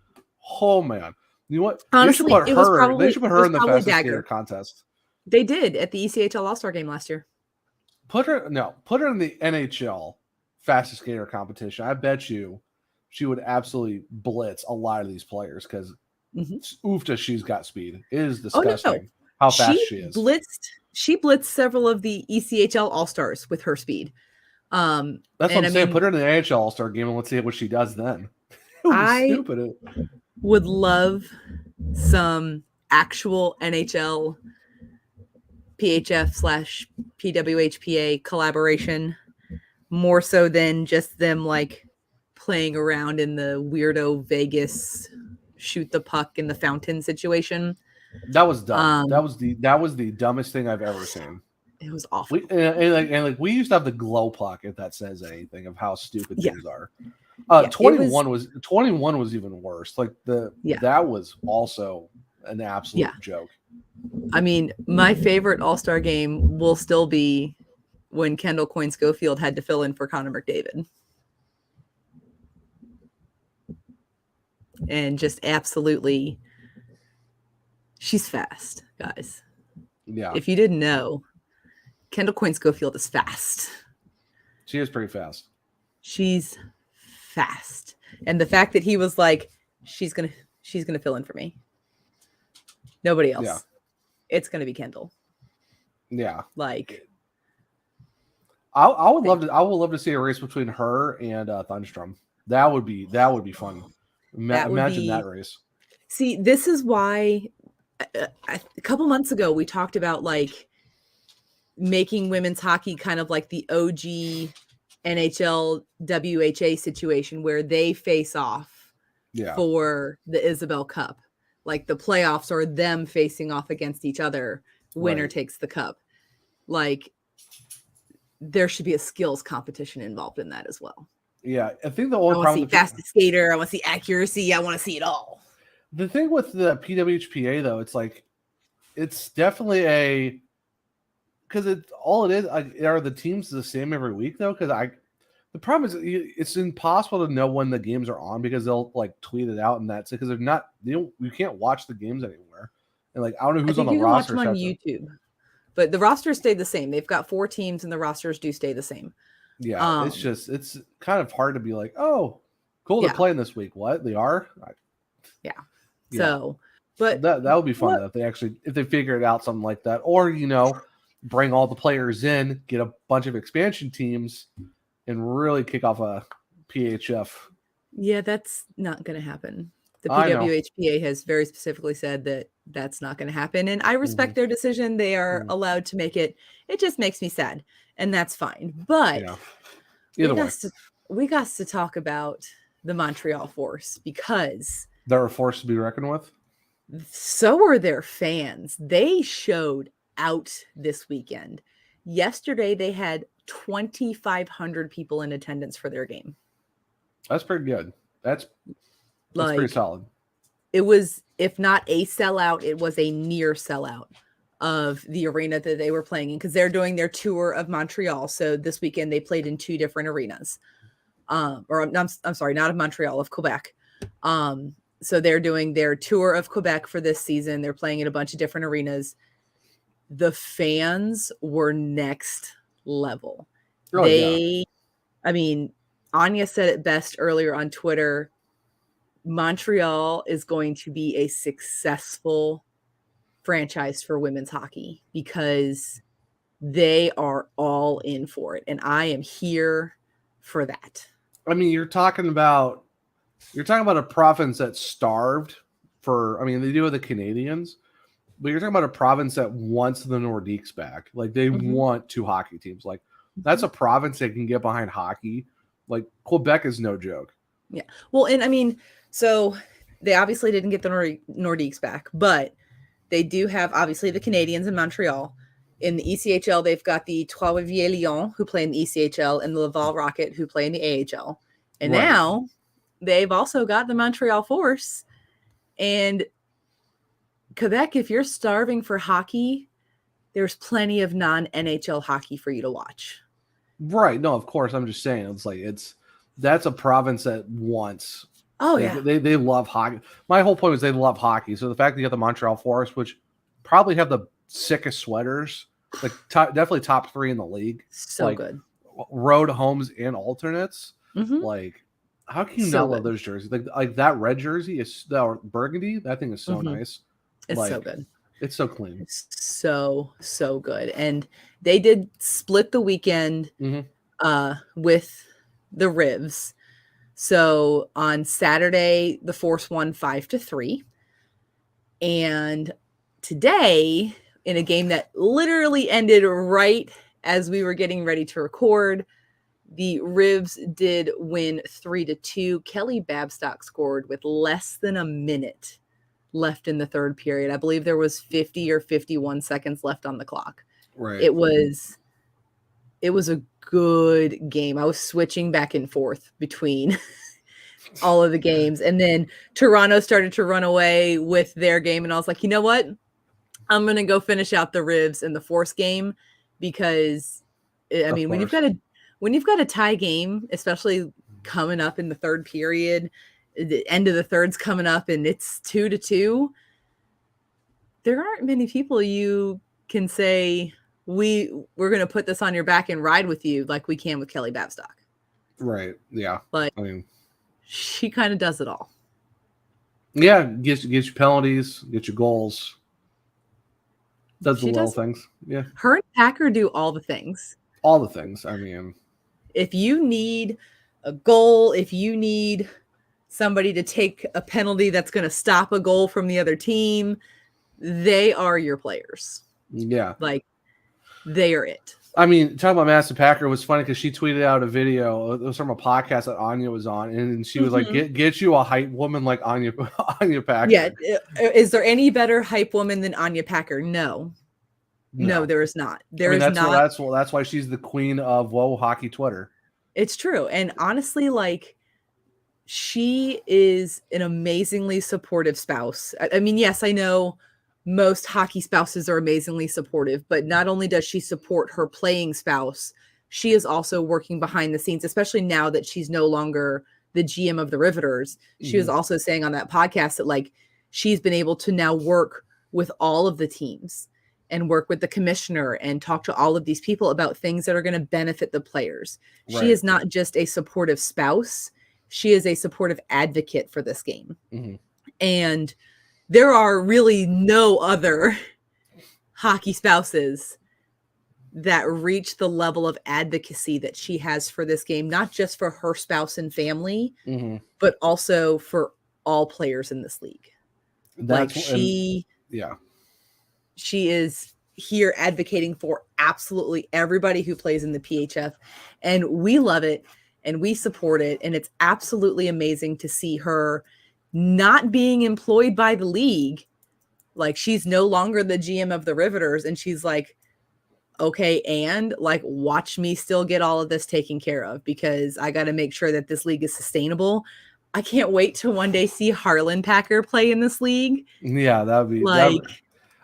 Speaker 3: Oh man, you know what?
Speaker 2: Honestly,
Speaker 3: they should put her in the fastest skater contest.
Speaker 2: They did at the ECHL All-Star game last year.
Speaker 3: Put her in the NHL fastest skater competition. I bet you she would absolutely blitz a lot of these players because oofta, she's got speed. It is disgusting how fast she is.
Speaker 2: She blitzed several of the ECHL All-Stars with her speed.
Speaker 3: That's what I'm saying. Put her in the NHL All-Star game and let's see what she does then.
Speaker 2: I would love some actual NHL PHF / PWHPA collaboration, more so than just them like playing around in the weirdo Vegas shoot the puck in the fountain situation.
Speaker 3: That was dumb. That was the dumbest thing I've ever seen.
Speaker 2: It was awful.
Speaker 3: We used to have the glow puck, if that says anything of how stupid things are. 21 was even worse. Like that was also an absolute joke.
Speaker 2: I mean, my favorite All-Star game will still be when Kendall Coyne Schofield had to fill in for Connor McDavid. And just absolutely, she's fast, guys.
Speaker 3: Yeah.
Speaker 2: If you didn't know, Kendall Coyne Schofield is fast.
Speaker 3: She is pretty fast.
Speaker 2: She's fast. And the fact that he was like, she's gonna fill in for me. Nobody else.
Speaker 3: Yeah.
Speaker 2: It's gonna be Kendall.
Speaker 3: Yeah.
Speaker 2: Like
Speaker 3: I would love to see a race between her and Thunstrom. That would be fun. Imagine that race.
Speaker 2: See, this is why a couple months ago we talked about like making women's hockey kind of like the OG NHL WHA situation where they face off for the Isabel Cup. Like the playoffs are them facing off against each other. Winner takes the cup. Like there should be a skills competition involved in that as well.
Speaker 3: Yeah, I think the only problem
Speaker 2: I want to see fastest skater. I want to see accuracy. I want to see it all.
Speaker 3: The thing with the PWHPA though, it's like it's definitely because it's all it is. Are the teams the same every week though? Because the problem is it's impossible to know when the games are on because they'll like tweet it out and that's it. Because they're not, you can't watch the games anywhere. And like I don't know who's on the roster.
Speaker 2: You can watch them on YouTube, but the rosters stay the same. They've got 4 teams and the rosters do stay the same.
Speaker 3: Yeah, it's kind of hard to be like, oh, cool, they're playing this week. What they are?
Speaker 2: Yeah. So, but
Speaker 3: that would be fun though, if they figure it out something like that, or bring all the players in, get a bunch of expansion teams, and really kick off a PHF.
Speaker 2: Yeah, that's not going to happen. The PWHPA has very specifically said that that's not going to happen, and I respect their decision. They are allowed to make it. It just makes me sad, and that's fine. But we got to talk about the Montreal Force because
Speaker 3: they're a force to be reckoned with.
Speaker 2: So are their fans. They showed out this weekend. Yesterday, they had 2,500 people in attendance for their game.
Speaker 3: That's pretty good. That's pretty solid.
Speaker 2: It was, if not a sellout, it was a near sellout of the arena that they were playing in because they're doing their tour of Montreal. So this weekend they played in 2 different arenas. I'm sorry, not of Montreal, of Quebec. So they're doing their tour of Quebec for this season. They're playing in a bunch of different arenas. The fans were next level. I mean, Anya said it best earlier on Twitter. Montreal is going to be a successful franchise for women's hockey because they are all in for it. And I am here for that.
Speaker 3: I mean, you're talking about a province that's starved for, I mean, they do with the Canadians, but you're talking about a province that wants the Nordiques back. Like they want 2 hockey teams. Like that's a province that can get behind hockey. Like Quebec is no joke.
Speaker 2: Yeah. Well, and I mean, so they obviously didn't get the Nordiques back, but they do have obviously the Canadians in Montreal. In the ECHL, they've got the Trois-Rivières Lions who play in the ECHL and the Laval Rocket who play in the AHL. And now they've also got the Montreal Force. And Quebec, if you're starving for hockey, there's plenty of non-NHL hockey for you to watch.
Speaker 3: Right. No, of course. I'm just saying that's a province that wants.
Speaker 2: Oh, yeah.
Speaker 3: They love hockey. My whole point was they love hockey. So the fact that you have the Montreal Force, which probably have the sickest sweaters, like definitely top 3 in the league.
Speaker 2: So good.
Speaker 3: Road, homes, and alternates.
Speaker 2: Mm-hmm.
Speaker 3: How can you not love those jerseys? Like that red jersey is burgundy. That thing is so nice.
Speaker 2: It's so good.
Speaker 3: It's so clean.
Speaker 2: It's so good. And they did split the weekend with the Rivs. So on Saturday, the Force won 5-3. And today, in a game that literally ended right as we were getting ready to record, the Rivs did win 3-2. Kelly Babstock scored with less than a minute left in the third period. I believe there was 50 or 51 seconds left on the clock.
Speaker 3: Right.
Speaker 2: It was a good game. I was switching back and forth between all of the games. And then Toronto started to run away with their game. And I was like, you know what? I'm going to go finish out the Rivs in the Force game because, I mean, when you've got a tie game, especially coming up in the third period, the end of the third's coming up and it's 2-2, there aren't many people you can say, we're going to put this on your back and ride with you like we can with Kelly Babstock.
Speaker 3: Right. Yeah.
Speaker 2: But
Speaker 3: I mean,
Speaker 2: she kind of does it all.
Speaker 3: Yeah. Gets you penalties, gets you goals. Does the little things. Yeah.
Speaker 2: Her and Packer do all the things.
Speaker 3: All the things. I mean,
Speaker 2: if you need a goal, if you need somebody to take a penalty that's going to stop a goal from the other team, they are your players.
Speaker 3: Yeah.
Speaker 2: Like, they are it.
Speaker 3: I mean, talking about Madison Packer was funny because she tweeted out a video. It was from a podcast that Anya was on, and she was like, "Get you a hype woman like Anya Packer."
Speaker 2: Yeah. Is there any better hype woman than Anya Packer? No, there is not.
Speaker 3: That's why she's the queen of hockey Twitter.
Speaker 2: It's true, and honestly, like, she is an amazingly supportive spouse. I mean, yes, I know most hockey spouses are amazingly supportive, but not only does she support her playing spouse, she is also working behind the scenes, especially now that she's no longer the GM of the Riveters. She was also saying on that podcast that like she's been able to now work with all of the teams and work with the commissioner and talk to all of these people about things that are going to benefit the players. Right. She is not just a supportive spouse. She is a supportive advocate for this game. And there are really no other hockey spouses that reach the level of advocacy that she has for this game, not just for her spouse and family, but also for all players in this league. She is here advocating for absolutely everybody who plays in the PHF, and we love it and we support it. And it's absolutely amazing to see her not being employed by the league. Like, she's no longer the GM of the Riveters, and she's like, okay, and like, watch me still get all of this taken care of, because I got to make sure that this league is sustainable. I can't wait to one day see Harlan Packer play in this league.
Speaker 3: Yeah, that'd be like,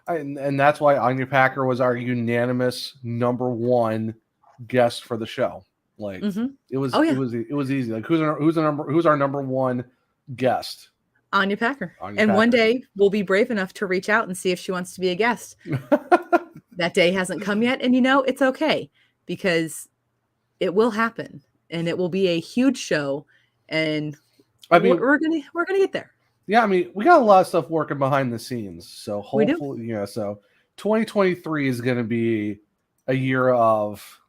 Speaker 3: and that's why Anya Packer was our unanimous number one guest for the show. Like, it was easy. Like, who's our number one guest?
Speaker 2: Anya Packer. One day we'll be brave enough to reach out and see if she wants to be a guest. That day hasn't come yet, and it's okay, because it will happen, and it will be a huge show, and we're gonna get there.
Speaker 3: Yeah, I mean, we got a lot of stuff working behind the scenes, so hopefully, so 2023 is going to be a year of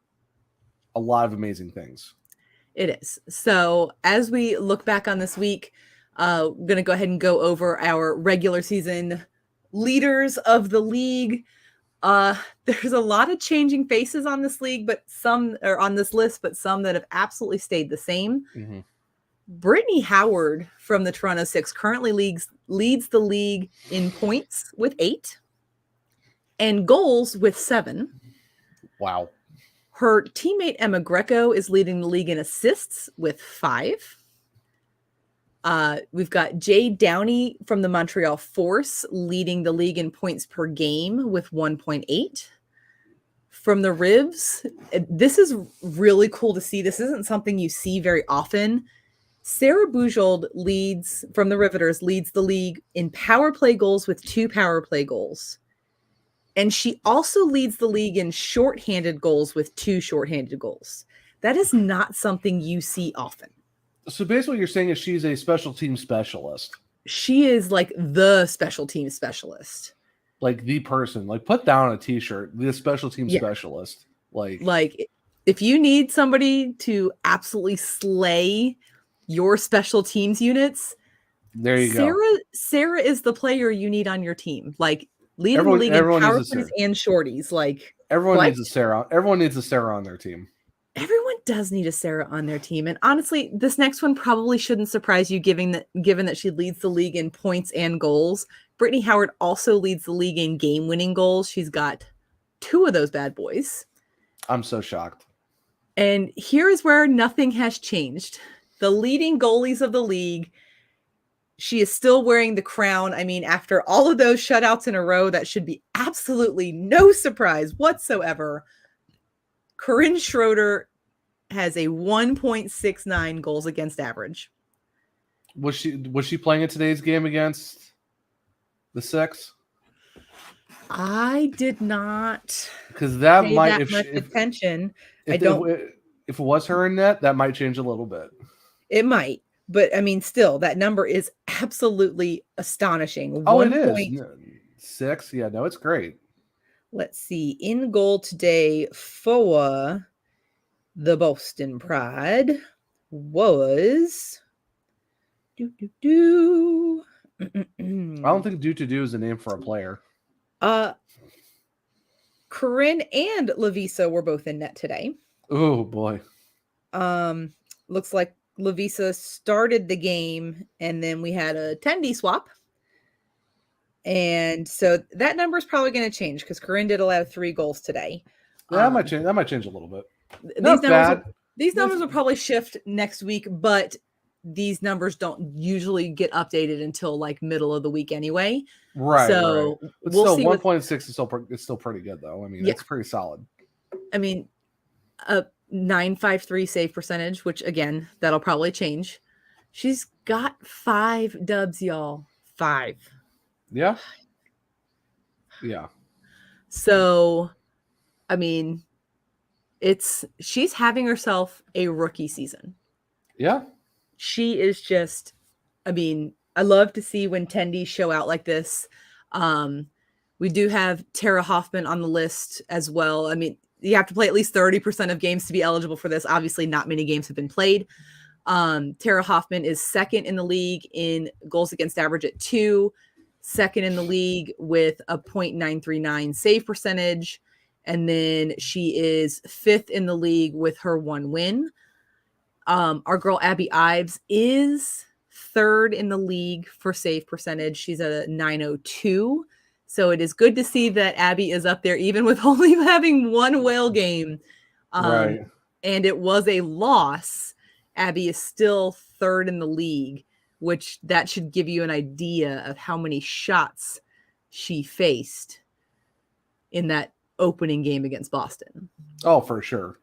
Speaker 3: a lot of amazing things.
Speaker 2: It is. So as we look back on this week, we're going to go ahead and go over our regular season leaders of the league. There's a lot of changing faces on this league, but some are on this list, but some that have absolutely stayed the same. Brittany Howard from the Toronto Six currently leads the league in points with 8 and goals with 7.
Speaker 3: Wow.
Speaker 2: Her teammate Emma Greco is leading the league in assists with 5. We've got Jay Downey from the Montreal Force leading the league in points per game with 1.8. From the Rivs, this is really cool to see. This isn't something you see very often. Sarah Bujold from the Riveters leads the league in power play goals with 2 power play goals. And she also leads the league in shorthanded goals with 2 shorthanded goals. That is not something you see often.
Speaker 3: So basically what you're saying is she's a special team specialist.
Speaker 2: She is like the special team specialist.
Speaker 3: Like the person, like put down on a t-shirt, the special team specialist. Like
Speaker 2: if you need somebody to absolutely slay your special teams units,
Speaker 3: there you go.
Speaker 2: Sarah is the player you need on your team. Like, leading the league in power plays and shorties. Like,
Speaker 3: everyone needs a Sarah. Everyone needs a Sarah on their team.
Speaker 2: Everyone does need a Sarah on their team. And honestly, this next one probably shouldn't surprise you, given that she leads the league in points and goals. Brittany Howard also leads the league in game-winning goals. She's got 2 of those bad boys.
Speaker 3: I'm so shocked.
Speaker 2: And here is where nothing has changed. The leading goalies of the league, she is still wearing the crown. I mean, after all of those shutouts in a row, that should be absolutely no surprise whatsoever. Corinne Schroeder has a 1.69 goals against average.
Speaker 3: Was she playing in today's game against the Six?
Speaker 2: I did not,
Speaker 3: because that
Speaker 2: pay
Speaker 3: might
Speaker 2: that much attention.
Speaker 3: If it was her in net, that might change a little bit.
Speaker 2: It might, but I mean, still, that number is absolutely astonishing.
Speaker 3: Oh, it is 6. Yeah, no, it's great.
Speaker 2: Let's see. In goal today for the Boston Pride was
Speaker 3: I don't think do is a name for a player.
Speaker 2: Corinne and Lavisa were both in net today.
Speaker 3: Oh boy.
Speaker 2: Looks like Lavisa started the game, and then we had a 10D swap. And so that number is probably going to change, because Corinne did allow 3 goals today.
Speaker 3: Yeah, that might change. That might change a little bit.
Speaker 2: These numbers will probably shift next week, but these numbers don't usually get updated until like middle of the week anyway.
Speaker 3: Right.
Speaker 2: So
Speaker 3: But
Speaker 2: we'll
Speaker 3: still,
Speaker 2: see.
Speaker 3: 1.6 is still pretty good though. I mean,
Speaker 2: Yeah.
Speaker 3: it's pretty solid.
Speaker 2: I mean, a 953 save percentage, which again, that'll probably change. She's got 5 dubs, y'all. 5.
Speaker 3: Yeah. Yeah.
Speaker 2: So, I mean, she's having herself a rookie season.
Speaker 3: Yeah.
Speaker 2: She is just, I mean, I love to see when tendies show out like this. We do have Tara Hoffman on the list as well. I mean, you have to play at least 30% of games to be eligible for this. Obviously, not many games have been played. Tara Hoffman is second in the league in goals against average at 2, second in the league with a .939 save percentage. And then she is 5th in the league with her 1 win. Our girl Abby Ives is 3rd in the league for save percentage. She's at a 902. So it is good to see that Abby is up there, even with only having 1 whale game.
Speaker 3: Right.
Speaker 2: And it was a loss. Abby is still 3rd in the league, which that should give you an idea of how many shots she faced in that opening game against Boston.
Speaker 3: Oh, for sure.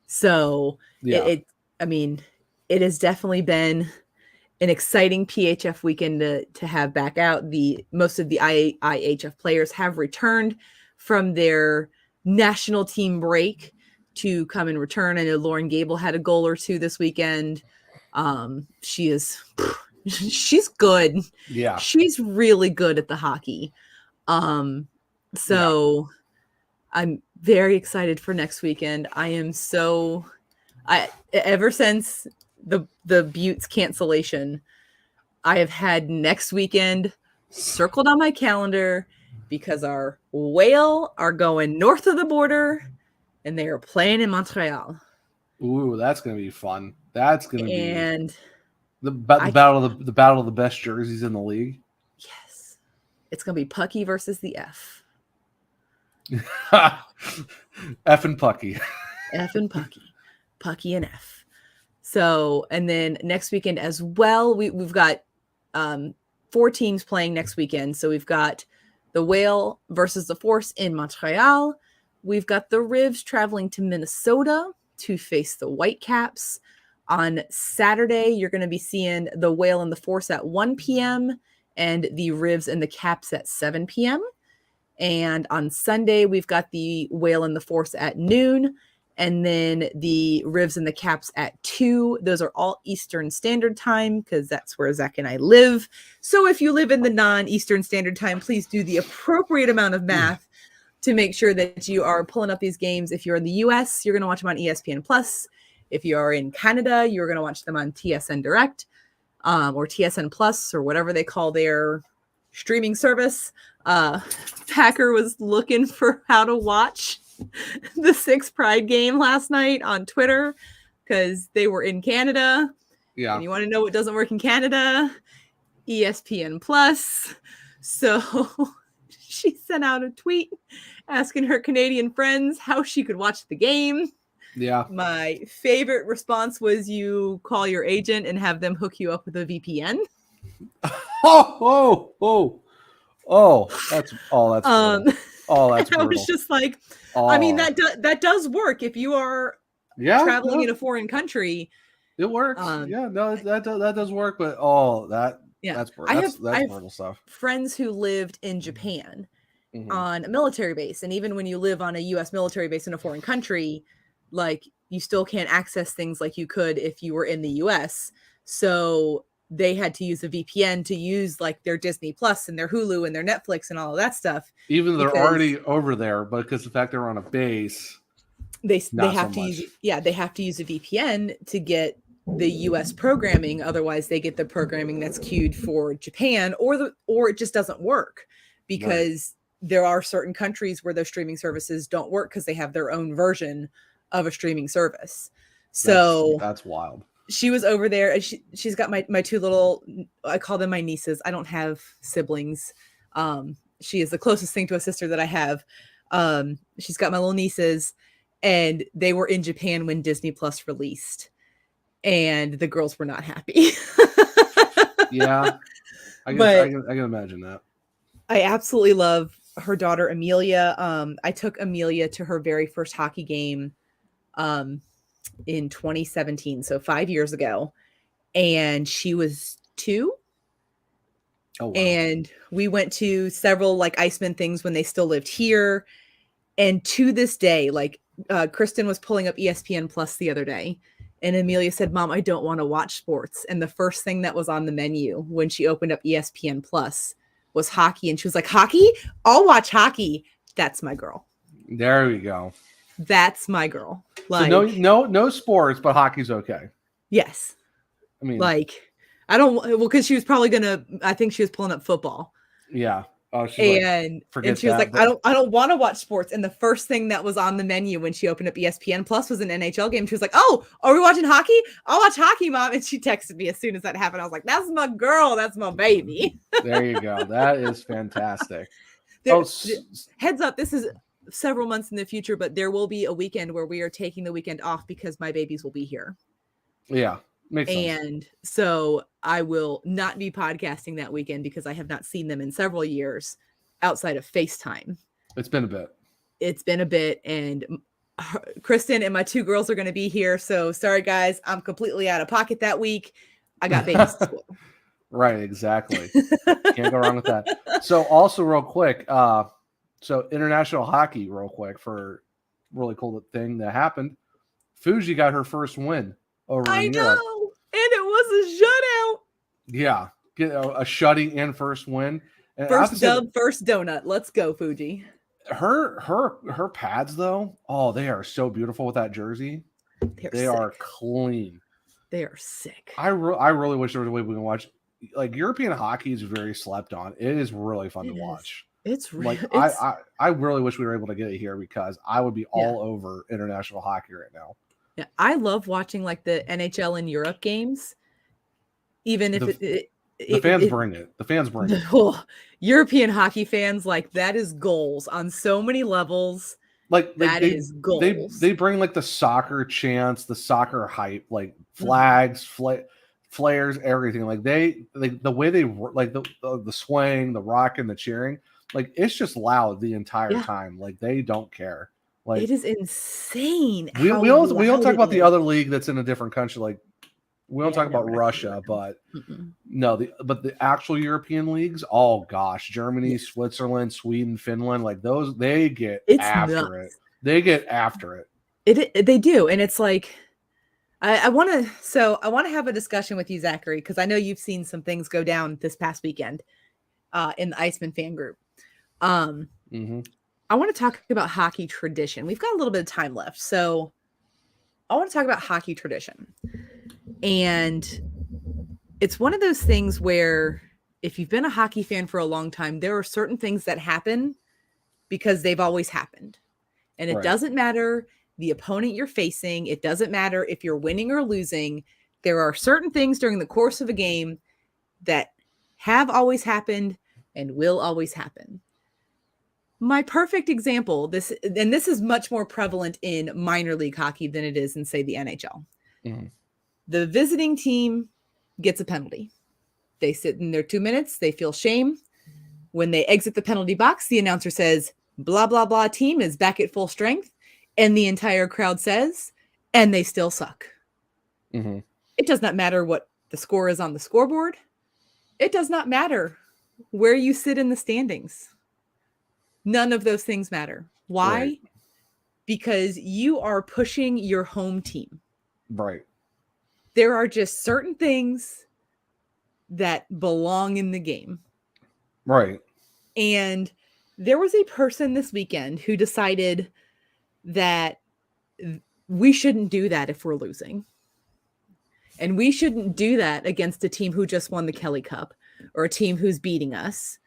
Speaker 2: So
Speaker 3: yeah,
Speaker 2: I mean, it has definitely been an exciting PHF weekend to have back out. Most of the IHF players have returned from their national team break to come and return. I know Lauren Gable had a goal or 2 this weekend. She's good.
Speaker 3: Yeah.
Speaker 2: She's really good at the hockey. So I'm very excited for next weekend. Ever since the Buttes cancellation, I have had next weekend circled on my calendar because our Whale are going north of the border and they are playing in Montreal.
Speaker 3: Ooh, that's gonna be fun. That's gonna
Speaker 2: be
Speaker 3: the battle of the best jerseys in the league.
Speaker 2: Yes, it's gonna be Pucky versus the F.
Speaker 3: F and Pucky.
Speaker 2: F and Pucky. Pucky and F. So, and then next weekend as well, we've got 4 teams playing next weekend. So we've got the Whale versus the Force in Montreal. We've got the Rivs traveling to Minnesota to face the Whitecaps. On Saturday, you're going to be seeing the Whale and the Force at 1 p.m. and the Rivs and the Caps at 7 p.m. And on Sunday, we've got the Whale and the Force at noon, and then the Rivs and the Caps at 2. Those are all Eastern Standard Time because that's where Zach and I live. So if you live in the non-Eastern Standard Time, please do the appropriate amount of math to make sure that you are pulling up these games. If you're in the U.S., you're going to watch them on ESPN+. If you are in Canada, you're going to watch them on TSN Direct or TSN Plus or whatever they call their streaming service. Packer was looking for how to watch the 6 Pride game last night on Twitter because they were in Canada.
Speaker 3: Yeah.
Speaker 2: And you want to know what doesn't work in Canada? ESPN Plus. So she sent out a tweet asking her Canadian friends how she could watch the game.
Speaker 3: Yeah.
Speaker 2: My favorite response was you call your agent and have them hook you up with a VPN.
Speaker 3: That's brutal. That's
Speaker 2: I was just like, I mean, that does work if you are traveling in a foreign country.
Speaker 3: It works. That does work, but that's brutal stuff.
Speaker 2: Friends who lived in Japan on a military base, and even when you live on a U.S. military base in a foreign country, like you still can't access things like you could if you were in the U.S. So they had to use a VPN to use like their Disney Plus and their Hulu and their Netflix and all of that stuff.
Speaker 3: Even they're already over there, but because the fact they're on a base,
Speaker 2: they have to use a VPN to get the US programming. Otherwise they get the programming that's queued for Japan or it just doesn't work because there are certain countries where those streaming services don't work because they have their own version of a streaming service. So
Speaker 3: that's wild.
Speaker 2: She was over there. She's got my 2 little, I call them my nieces. I don't have siblings. She is the closest thing to a sister that I have. She's got my little nieces, and they were in Japan when Disney Plus released. and the girls were not happy.
Speaker 3: Yeah, I can imagine that.
Speaker 2: I absolutely love her daughter Amelia. I took Amelia to her very first hockey game in 2017, so 5 years ago, and she was 2.
Speaker 3: Oh, wow.
Speaker 2: And we went to several like Iceman things when they still lived here. And to this day, like Kristen was pulling up ESPN Plus the other day, and Amelia said, "Mom, I don't want to watch sports." And the first thing that was on the menu when she opened up ESPN Plus was hockey. And she was like, "Hockey? I'll watch hockey." That's my girl.
Speaker 3: There we go.
Speaker 2: That's my girl. Like,
Speaker 3: so no sports, but hockey's okay.
Speaker 2: Yes.
Speaker 3: I mean,
Speaker 2: like, I don't, well, because she was probably gonna, I think she was pulling up football.
Speaker 3: Yeah. Oh,
Speaker 2: and she was like, I don't want to watch sports. And the first thing that was on the menu when she opened up ESPN Plus was an NHL game. She was like, "Oh, are we watching hockey? I'll watch hockey, Mom." And she texted me as soon as that happened. I was like, "That's my girl. That's my baby."
Speaker 3: There you go. That is fantastic.
Speaker 2: Heads up, this is several months in the future, but there will be a weekend where we are taking the weekend off because my babies will be here.
Speaker 3: Yeah. Makes sense.
Speaker 2: And so I will not be podcasting that weekend because I have not seen them in several years outside of FaceTime.
Speaker 3: It's been a bit. And Kristen and my 2 girls are going to be here. So sorry, guys, I'm completely out of pocket that week. I got babies to school. Right, exactly. Can't go wrong with that. So also real quick, so international hockey real quick for really cool thing that happened. Fuji got her first win over in Europe.
Speaker 2: And it was a shutout.
Speaker 3: Yeah, get a shutting in first win. And
Speaker 2: first dub, first donut. Let's go, Fuji.
Speaker 3: Her pads though, oh, they are so beautiful with that jersey. They are clean.
Speaker 2: They are sick.
Speaker 3: I really wish there was a way we can watch. Like European hockey is very slept on. It is really fun to watch.
Speaker 2: It's really
Speaker 3: like I really wish we were able to get it here because I would be all over international hockey right now.
Speaker 2: Yeah, I love watching like the NHL in Europe games, even if
Speaker 3: the fans bring it. The fans bring it.
Speaker 2: Oh, European hockey fans, like that is goals on so many levels.
Speaker 3: Like
Speaker 2: that is goals.
Speaker 3: They bring like the soccer chants, the soccer hype, like flags, flares, everything. Like the way they like the swaying, the rocking, the cheering. Like it's just loud the entire time. Like they don't care. Like
Speaker 2: it is insane.
Speaker 3: We don't talk about the other league that's in a different country. Like we don't talk about Russia, but but the actual European leagues. Oh gosh, Germany, Switzerland, Sweden, Finland. Like those, they get after it. They get after it.
Speaker 2: They do, and it's like I want to have a discussion with you, Zachary, because I know you've seen some things go down this past weekend in the Iceman fan group. I want to talk about hockey tradition. We've got a little bit of time left. So I want to talk about hockey tradition. And it's one of those things where if you've been a hockey fan for a long time, there are certain things that happen because they've always happened. And it doesn't matter the opponent you're facing. It doesn't matter if you're winning or losing. There are certain things during the course of a game that have always happened and will always happen. My perfect example, this is much more prevalent in minor league hockey than it is in, say, the NHL. The visiting team gets a penalty. They sit in their 2 minutes. They feel shame. When they exit the penalty box, the announcer says, "Blah, blah, blah team is back at full strength." And the entire crowd says, "And they still suck." It does not matter what the score is on the scoreboard. It does not matter where you sit in the standings. None of those things matter. Why? Right. Because you are pushing your home team.
Speaker 3: Right.
Speaker 2: There are just certain things that belong in the game.
Speaker 3: Right.
Speaker 2: And there was a person this weekend who decided that we shouldn't do that if we're losing. And we shouldn't do that against a team who just won the Kelly Cup or a team who's beating us.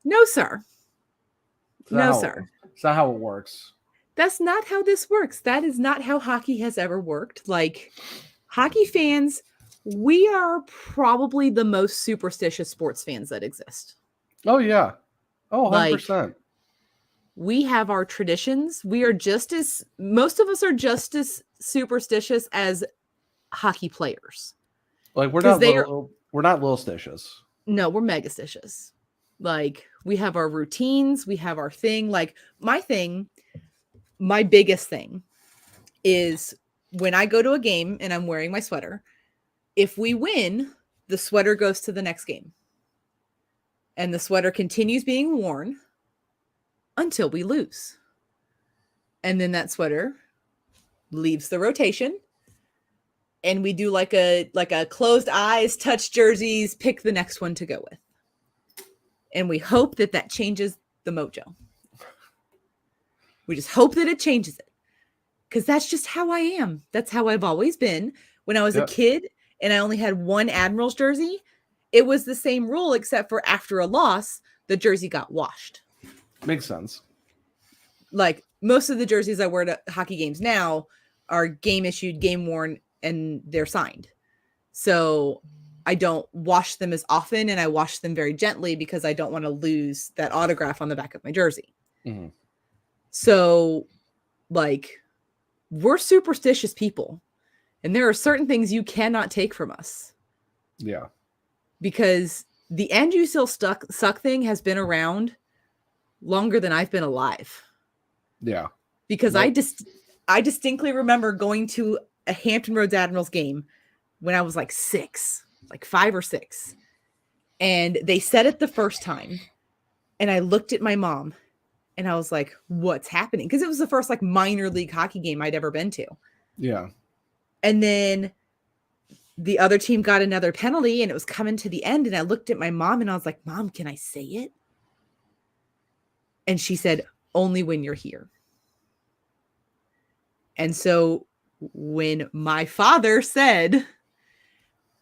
Speaker 2: No, sir. No, sir.
Speaker 3: It's not how it works.
Speaker 2: That's not how this works. That is not how hockey has ever worked. Like, hockey fans, we are probably the most superstitious sports fans that exist.
Speaker 3: Oh, yeah. Oh, 100%.
Speaker 2: Like, we have our traditions. Most of us are just as superstitious as hockey players.
Speaker 3: Like we're
Speaker 2: 'Cause
Speaker 3: not little stitches.
Speaker 2: No, we're mega stitches. Like we have our routines, we have our thing. Like my biggest thing is when I go to a game and I'm wearing my sweater, if we win, the sweater goes to the next game. And the sweater continues being worn until we lose. And then that sweater leaves the rotation. And we do like a closed eyes, touch jerseys, pick the next one to go with. And we hope that changes the mojo. We just hope that it changes it. Because that's just how I am. That's how I've always been. When I was a kid and I only had one Admirals jersey, it was the same rule, except for after a loss, the jersey got washed.
Speaker 3: Makes sense.
Speaker 2: Like most of the jerseys I wear to hockey games now are game issued, game worn, and they're signed. So I don't wash them as often, and I wash them very gently because I don't want to lose that autograph on the back of my jersey.
Speaker 3: Mm-hmm.
Speaker 2: So, like, we're superstitious people, and there are certain things you cannot take from us.
Speaker 3: Yeah. Because
Speaker 2: the "and you still suck" thing has been around longer than I've been alive.
Speaker 3: Yeah.
Speaker 2: Because I distinctly remember going to a Hampton Roads Admirals game when I was like 5 or 6. And they said it the first time. And I looked at my mom and I was like, what's happening? Because it was the first like minor league hockey game I'd ever been to.
Speaker 3: Yeah.
Speaker 2: And then the other team got another penalty and it was coming to the end. And I looked at my mom and I was like, Mom, can I say it? And she said, only when you're here. And so when my father said,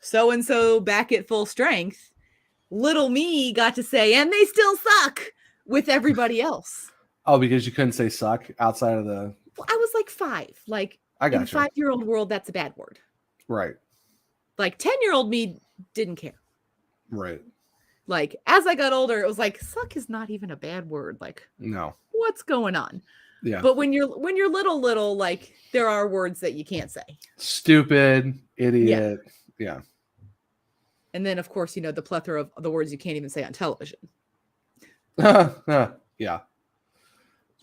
Speaker 2: so-and-so back at full strength, little me got to say, and they still suck with everybody else.
Speaker 3: Oh, because you couldn't say suck outside of the...
Speaker 2: Well, I was like 5. Like,
Speaker 3: I got
Speaker 2: in the 5-year-old world, that's a bad word.
Speaker 3: Right.
Speaker 2: Like, 10-year-old me didn't care.
Speaker 3: Right.
Speaker 2: Like, as I got older, it was like, suck is not even a bad word. Like,
Speaker 3: no.
Speaker 2: What's going on?
Speaker 3: Yeah.
Speaker 2: But when you're little, like, there are words that you can't say.
Speaker 3: Stupid, idiot. Yeah.
Speaker 2: And then, of course, the plethora of the words you can't even say on television.
Speaker 3: Yeah.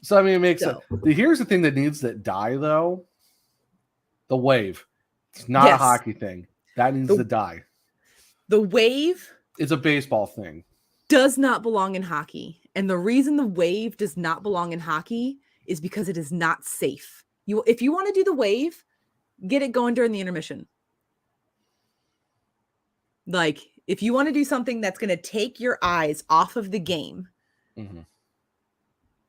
Speaker 3: So, I mean, it makes sense. Here's the thing that needs to die, though. The wave. It's not a hockey thing. That needs to die.
Speaker 2: The wave
Speaker 3: is a baseball thing.
Speaker 2: Does not belong in hockey. And the reason the wave does not belong in hockey is because it is not safe. If you want to do the wave, get it going during the intermission. Like, if you want to do something that's going to take your eyes off of the game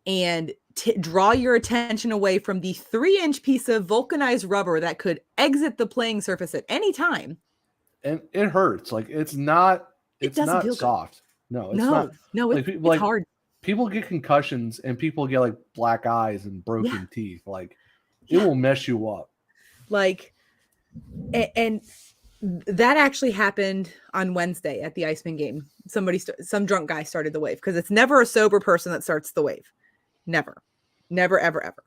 Speaker 2: and draw your attention away from the 3-inch piece of vulcanized rubber that could exit the playing surface at any time.
Speaker 3: And it hurts. Like, it's not
Speaker 2: feel
Speaker 3: soft.
Speaker 2: Good.
Speaker 3: No, it's not.
Speaker 2: No, it's hard.
Speaker 3: People get concussions and people get like black eyes and broken teeth. Like, it will mess you up.
Speaker 2: Like, and that actually happened on Wednesday at the Iceman game. Some drunk guy started the wave, because it's never a sober person that starts the wave. Never, ever, ever.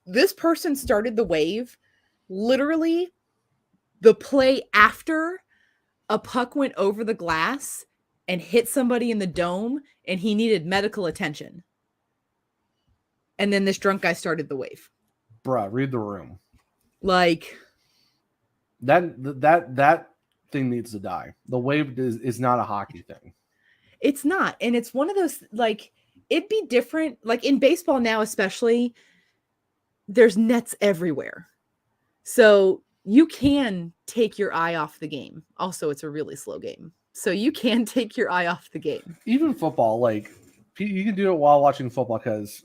Speaker 2: This person started the wave literally the play after a puck went over the glass and hit somebody in the dome and he needed medical attention. And then this drunk guy started the wave.
Speaker 3: Bruh, read the room.
Speaker 2: Like,
Speaker 3: that thing needs to die. The wave is not a hockey thing.
Speaker 2: It's not. And it's one of those, like, it'd be different. Like in baseball now, especially, there's nets everywhere. So you can take your eye off the game. Also, it's a really slow game. So you can take your eye off the game.
Speaker 3: Even football, like, you can do it while watching football because,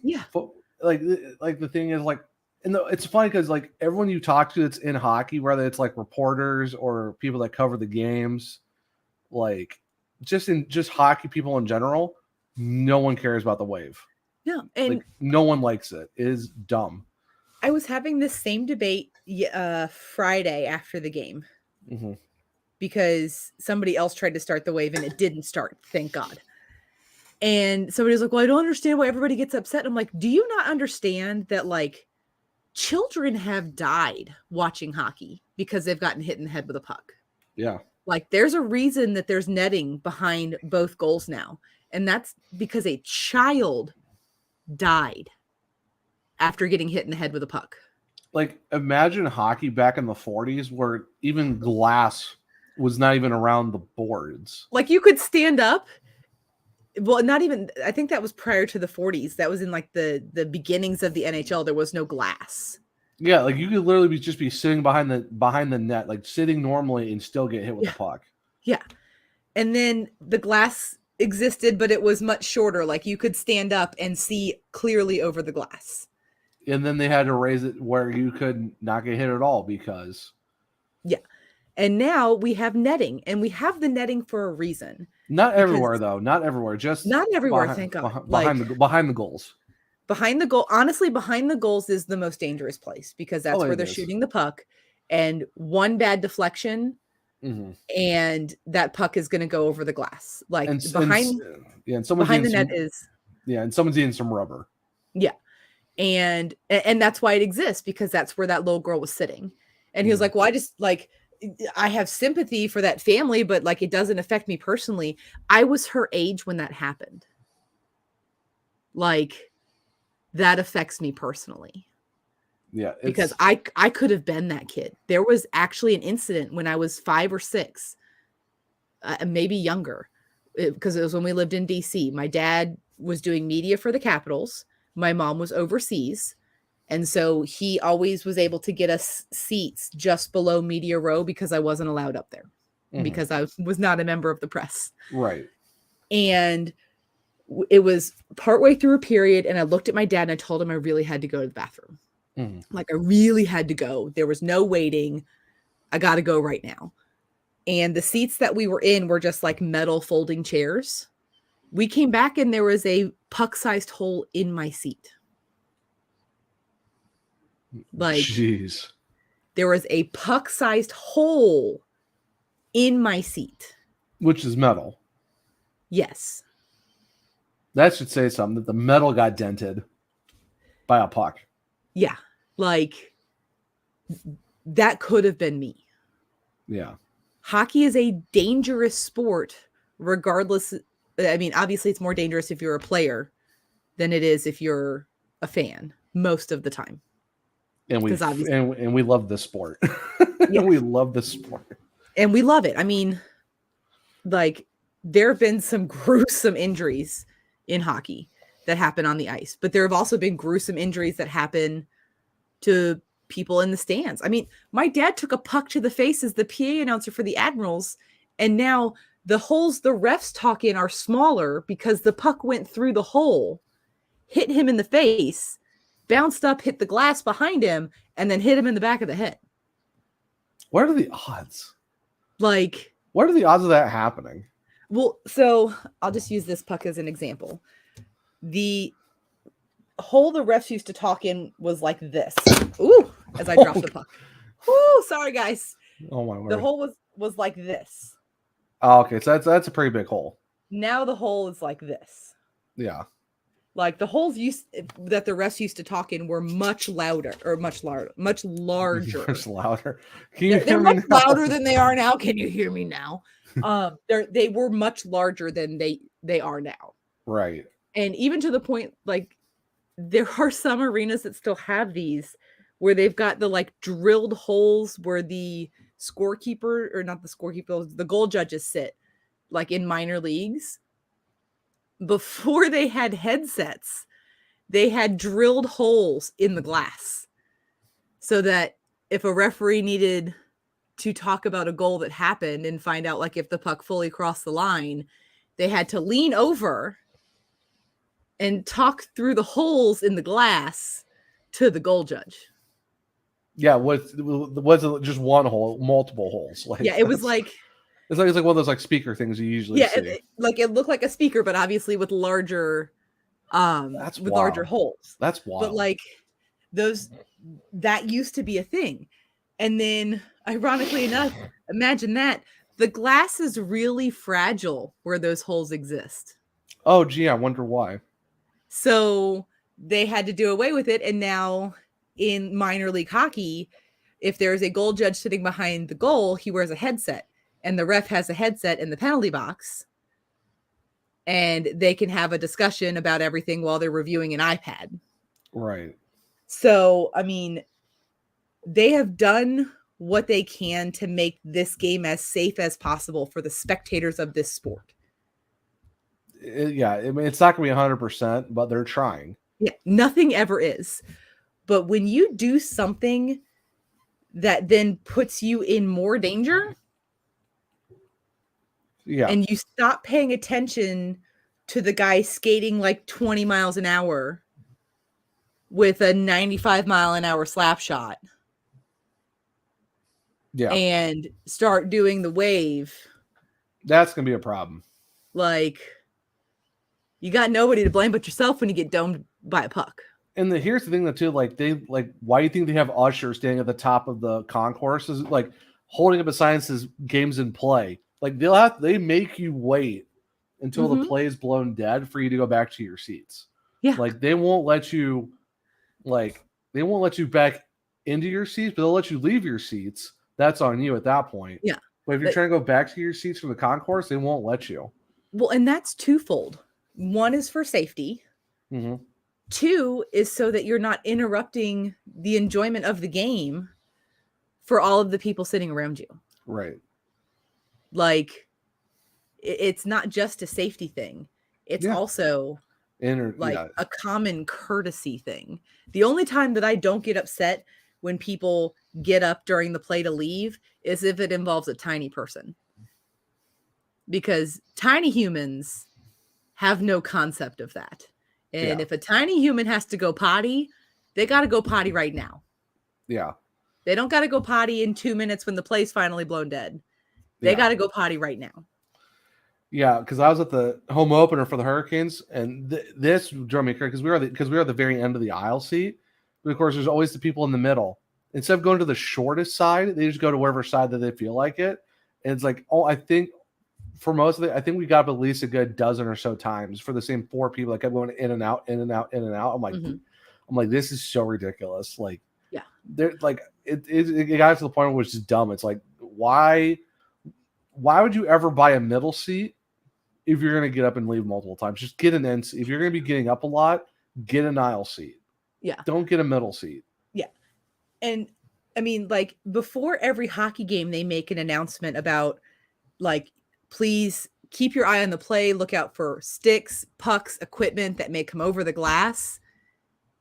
Speaker 3: like the thing is, like, and it's funny because, like, everyone you talk to that's in hockey, whether it's like reporters or people that cover the games, like just hockey people in general, no one cares about the wave.
Speaker 2: No, and
Speaker 3: like, no one likes it. It is dumb.
Speaker 2: I was having this same debate Friday after the game because somebody else tried to start the wave and it didn't start, thank God. And somebody was like, well, I don't understand why everybody gets upset. I'm like, do you not understand that, like, children have died watching hockey because they've gotten hit in the head with a puck.
Speaker 3: Yeah.
Speaker 2: Like there's a reason that there's netting behind both goals now. And that's because a child died after getting hit in the head with a puck.
Speaker 3: Like imagine hockey back in the 40s where even glass was not even around the boards.
Speaker 2: Like you could stand up. Well, not even, I think that was prior to the 40s. That was in like the beginnings of the NHL. There was no glass.
Speaker 3: Yeah, like you could literally just be sitting behind the net, like sitting normally and still get hit with a puck.
Speaker 2: Yeah. And then the glass existed, but it was much shorter. Like you could stand up and see clearly over the glass.
Speaker 3: And then they had to raise it where you could not get hit at all because.
Speaker 2: Yeah. And now we have netting, and we have the netting for a reason.
Speaker 3: Not everywhere, though. Not everywhere. Just
Speaker 2: not everywhere, thank God.
Speaker 3: Behind the goals.
Speaker 2: Behind the goal. Honestly, behind the goals is the most dangerous place because that's where they're shooting the puck. And one bad deflection, and that puck is going to go over the glass. Like behind the net is.
Speaker 3: Yeah, and someone's eating some rubber.
Speaker 2: Yeah. And that's why it exists, because that's where that little girl was sitting. And he was like, well, I have sympathy for that family, but like, it doesn't affect me personally. I was her age when that happened. Like that affects me personally.
Speaker 3: Yeah.
Speaker 2: Because I could have been that kid. There was actually an incident when I was 5 or 6, maybe younger, because it was when we lived in DC. My dad was doing media for the Capitals. My mom was overseas. And so he always was able to get us seats just below media row because I wasn't allowed up there because I was not a member of the press.
Speaker 3: Right.
Speaker 2: And it was partway through a period. And I looked at my dad and I told him I really had to go to the bathroom. Like I really had to go. There was no waiting. I got to go right now. And the seats that we were in were just like metal folding chairs. We came back and there was a puck-sized hole in my seat. Like, jeez, there was a puck-sized hole in my seat,
Speaker 3: which is metal.
Speaker 2: Yes,
Speaker 3: that should say something, that the metal got dented by a puck.
Speaker 2: Yeah, like that could have been me.
Speaker 3: Yeah,
Speaker 2: hockey is a dangerous sport, regardless. I mean, obviously, it's more dangerous if you're a player than it is if you're a fan most of the time.
Speaker 3: And we love this sport.
Speaker 2: Yeah.
Speaker 3: We love this sport.
Speaker 2: And we love it. I mean, like there have been some gruesome injuries in hockey that happen on the ice, but there have also been gruesome injuries that happen to people in the stands. I mean, my dad took a puck to the face as the PA announcer for the Admirals, and now the holes the refs talk in are smaller because the puck went through the hole, hit him in the face, bounced up, hit the glass behind him, and then hit him in the back of the head.
Speaker 3: What are the odds?
Speaker 2: Like,
Speaker 3: what are the odds of that happening?
Speaker 2: Well, so I'll just use this puck as an example. The hole the refs used to talk in was like this. Ooh, as I dropped the puck. Ooh, sorry guys.
Speaker 3: Oh my word.
Speaker 2: The hole was like this.
Speaker 3: Oh, okay. So that's a pretty big hole.
Speaker 2: Now the hole is like this.
Speaker 3: Yeah.
Speaker 2: Like the holes that the refs used to talk in were much louder or much larger.
Speaker 3: Much louder.
Speaker 2: They're much louder than they are now. Can you hear me now? They were much larger than they are now.
Speaker 3: Right.
Speaker 2: And even to the point, like there are some arenas that still have these where they've got the like drilled holes where the scorekeeper, or not the scorekeeper, the goal judges sit, like in minor leagues. Before they had headsets, they had drilled holes in the glass so that if a referee needed to talk about a goal that happened and find out like if the puck fully crossed the line, they had to lean over and talk through the holes in the glass to the goal judge.
Speaker 3: Yeah, was it just one hole, multiple holes? Like,
Speaker 2: yeah, it was like
Speaker 3: it's like one of those like speaker things you usually see.
Speaker 2: It looked like a speaker, but obviously with larger larger holes.
Speaker 3: That's wild.
Speaker 2: But like that used to be a thing. And then ironically enough, imagine that the glass is really fragile where those holes exist.
Speaker 3: Oh gee, I wonder why.
Speaker 2: So they had to do away with it, and now in minor league hockey, if there's a goal judge sitting behind the goal, he wears a headset, and the ref has a headset in the penalty box, and they can have a discussion about everything while they're reviewing an iPad.
Speaker 3: Right.
Speaker 2: So, I mean, they have done what they can to make this game as safe as possible for the spectators of this sport.
Speaker 3: Yeah, I mean, it's not going to be 100%, but they're trying.
Speaker 2: Yeah, nothing ever is. But when you do something that then puts you in more danger, and you stop paying attention to the guy skating like 20 miles an hour with a 95-mile-an-hour slap shot, and start doing the wave,
Speaker 3: that's going to be a problem.
Speaker 2: Like, you got nobody to blame but yourself when you get domed by a puck.
Speaker 3: And here's the thing, though, too. Like, why do you think they have ushers standing at the top of the concourses, like holding up a sign that says "games in play"? Like, they make you wait until the play is blown dead for you to go back to your seats.
Speaker 2: Yeah,
Speaker 3: like they won't let you back into your seats, but they'll let you leave your seats. That's on you at that point.
Speaker 2: Yeah,
Speaker 3: but if you're trying to go back to your seats from the concourse, they won't let you.
Speaker 2: Well, and that's twofold. One is for safety.
Speaker 3: Mm-hmm.
Speaker 2: Two is so that you're not interrupting the enjoyment of the game for all of the people sitting around you.
Speaker 3: Right.
Speaker 2: Like, it's not just a safety thing. It's also a common courtesy thing. The only time that I don't get upset when people get up during the play to leave is if it involves a tiny person. Because tiny humans have no concept of that. And if a tiny human has to go potty, they got to go potty right now.
Speaker 3: Yeah.
Speaker 2: They don't got to go potty in 2 minutes when the play's finally blown dead. They got to go potty right now.
Speaker 3: Yeah, because I was at the home opener for the Hurricanes, and this drove me crazy because we were at the very end of the aisle seat. But of course, there's always the people in the middle. Instead of going to the shortest side, they just go to wherever side that they feel like it. And it's like, I think for most of it, I think we got up at least a good dozen or so times for the same four people that kept going in and out, in and out, in and out. I'm like, this is so ridiculous. Like, they're like, it got to the point where it's just dumb. It's like, why would you ever buy a middle seat if you're going to get up and leave multiple times? Just get an end seat. If you're going to be getting up a lot, get an aisle seat.
Speaker 2: Yeah.
Speaker 3: Don't get a middle seat.
Speaker 2: Yeah. And I mean, like, before every hockey game, they make an announcement about, like, please keep your eye on the play. Look out for sticks, pucks, equipment that may come over the glass.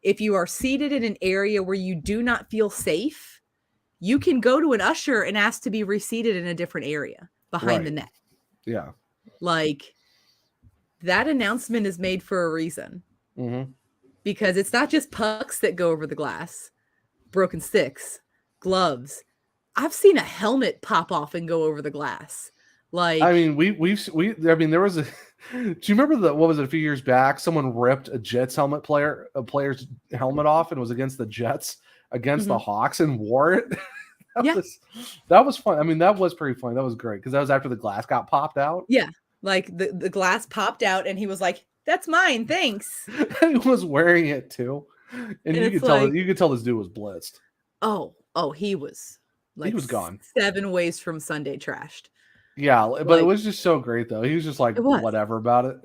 Speaker 2: If you are seated in an area where you do not feel safe, you can go to an usher and ask to be reseated in a different area behind the net.
Speaker 3: Yeah.
Speaker 2: Like, that announcement is made for a reason.
Speaker 3: Mm-hmm.
Speaker 2: Because it's not just pucks that go over the glass, broken sticks, gloves. I've seen a helmet pop off and go over the glass. Like, I mean,
Speaker 3: there was a, do you remember what was it, a few years back? Someone ripped a Jets player's helmet off, and it was against the Jets, against the Hawks, and wore it. That was fun. I mean, that was pretty funny. That was great because that was after the glass got popped out.
Speaker 2: Yeah. Like the glass popped out and he was like, "That's mine, thanks."
Speaker 3: He was wearing it too. And you could tell this dude was blitzed.
Speaker 2: Oh, he was like,
Speaker 3: he was gone
Speaker 2: 7 ways from Sunday trashed.
Speaker 3: Yeah, but it was just so great though. He was just like whatever about it.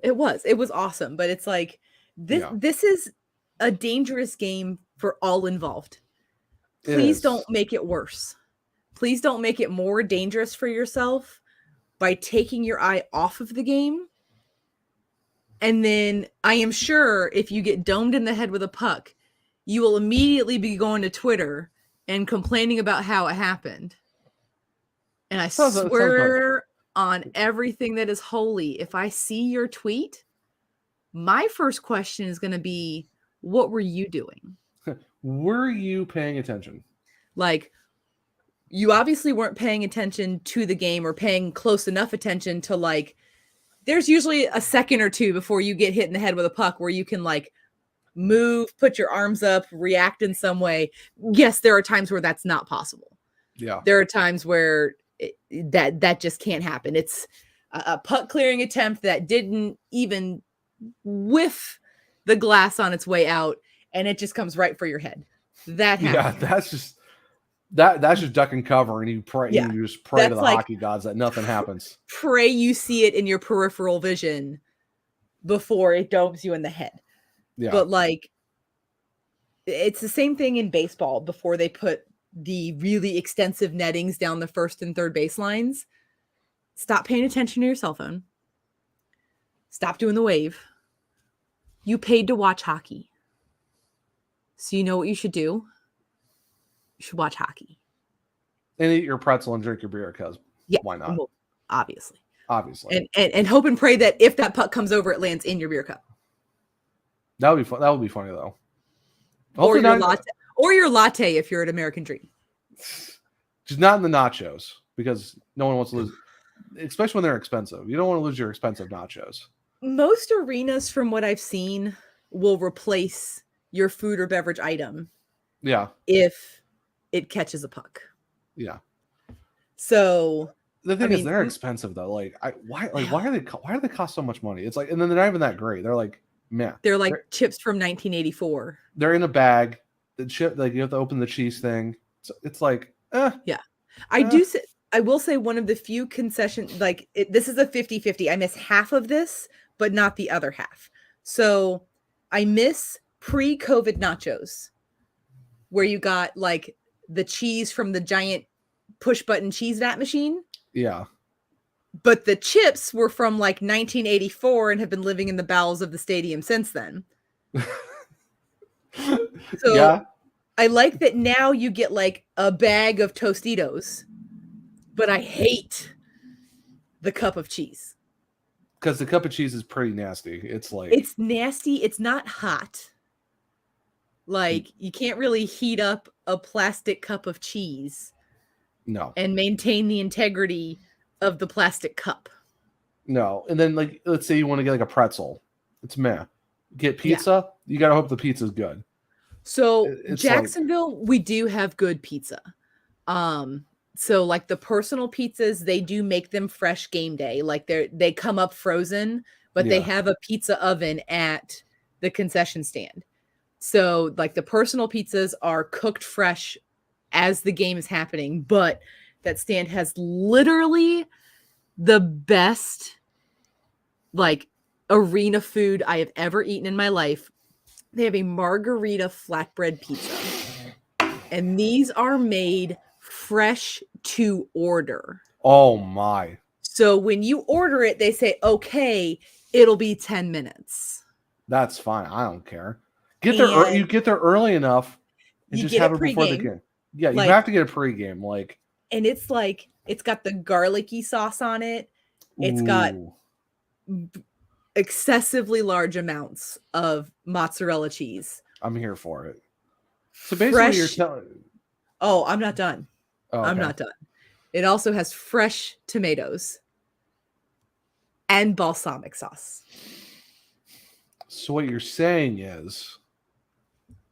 Speaker 2: It was awesome, but it's like this is a dangerous game for all involved. Please don't make it worse. Please don't make it more dangerous for yourself by taking your eye off of the game. And then I am sure if you get domed in the head with a puck, you will immediately be going to Twitter and complaining about how it happened. And I swear on everything that is holy, if I see your tweet, my first question is going to be, what were you doing?
Speaker 3: Were you paying attention?
Speaker 2: Like, you obviously weren't paying attention to the game or paying close enough attention to, like, there's usually a second or two before you get hit in the head with a puck where you can, like, move, put your arms up, react in some way. Yes, there are times where that's not possible.
Speaker 3: Yeah.
Speaker 2: There are times where that just can't happen. It's a puck clearing attempt that didn't even whiff the glass on its way out, and it just comes right for your head. that
Speaker 3: Yeah,
Speaker 2: happening.
Speaker 3: that's just duck and cover, and you pray.
Speaker 2: Yeah,
Speaker 3: And you just pray to
Speaker 2: that's
Speaker 3: the
Speaker 2: like
Speaker 3: hockey gods that nothing happens.
Speaker 2: pray you see it in your peripheral vision before it domes you in the head.
Speaker 3: Yeah,
Speaker 2: But like, it's the same thing in baseball before they put the really extensive nettings down the first and third baselines. Stop paying attention to your cell phone. Stop doing the wave. You paid to watch hockey. So you know what you should do? You should watch hockey.
Speaker 3: and eat your pretzel and drink your beer, because
Speaker 2: Yeah.
Speaker 3: why not?
Speaker 2: Well, obviously.
Speaker 3: Obviously,
Speaker 2: And hope and pray that if that puck comes over, it lands in your beer cup.
Speaker 3: that would be fun. That would be funny though.
Speaker 2: Or
Speaker 3: Hopefully
Speaker 2: your latte if you're at American Dream.
Speaker 3: just not in the nachos, because no one wants to lose, especially when they're expensive. You don't want to lose your expensive nachos.
Speaker 2: Most arenas, from what I've seen, will replace your food or beverage item
Speaker 3: Yeah,
Speaker 2: if it catches a puck.
Speaker 3: yeah.
Speaker 2: So
Speaker 3: The thing
Speaker 2: I
Speaker 3: is,
Speaker 2: mean,
Speaker 3: they're expensive though. Why do they cost so much money? It's like, and then they're not even that great. They're like, meh.
Speaker 2: they're like chips from 1984.
Speaker 3: They're in a bag. The chip, like you have to open the cheese thing. It's like,
Speaker 2: Yeah. I will say one of the few concessions, this is a 50-50. I miss half of this, but not the other half. So I miss pre-COVID nachos, where you got like the cheese from the giant push button cheese vat machine.
Speaker 3: yeah.
Speaker 2: But the chips were from like 1984 and have been living in the bowels of the stadium since then. So
Speaker 3: Yeah.
Speaker 2: I like that now you get like a bag of Tostitos, but I hate the cup of cheese.
Speaker 3: Because the cup of cheese is pretty nasty. It's like,
Speaker 2: It's nasty. It's not hot. Like, you can't really heat up a plastic cup of cheese
Speaker 3: no.
Speaker 2: and maintain the integrity of the plastic cup.
Speaker 3: No. And then, like, let's say you want to get like a pretzel. It's meh. Get pizza, you got to hope the pizza's good.
Speaker 2: So
Speaker 3: It's
Speaker 2: Jacksonville, we do have good pizza. So like the personal pizzas, they do make them fresh game day. Like they come up frozen, but they
Speaker 3: Yeah.
Speaker 2: have a pizza oven at the concession stand. So like the personal pizzas are cooked fresh as the game is happening, but that stand has literally the best like arena food I have ever eaten in my life. They have a margarita flatbread pizza, and these are made fresh to order.
Speaker 3: Oh my.
Speaker 2: So when you order it, they say, okay, it'll be 10 minutes.
Speaker 3: That's fine. I don't care. You get there early enough and
Speaker 2: You
Speaker 3: just
Speaker 2: get
Speaker 3: have
Speaker 2: it
Speaker 3: it before the
Speaker 2: pregame.
Speaker 3: game. Yeah, you
Speaker 2: Like-
Speaker 3: have to get a pregame. Like,
Speaker 2: And it's like, it's got the garlicky sauce on it. It's got
Speaker 3: ooh.
Speaker 2: excessively large amounts of mozzarella cheese.
Speaker 3: I'm here for it. So basically, you're
Speaker 2: Fresh-
Speaker 3: telling.
Speaker 2: Oh, I'm not done.
Speaker 3: Oh,
Speaker 2: I'm
Speaker 3: okay.
Speaker 2: not done. It also has fresh tomatoes and balsamic sauce.
Speaker 3: So what you're saying is,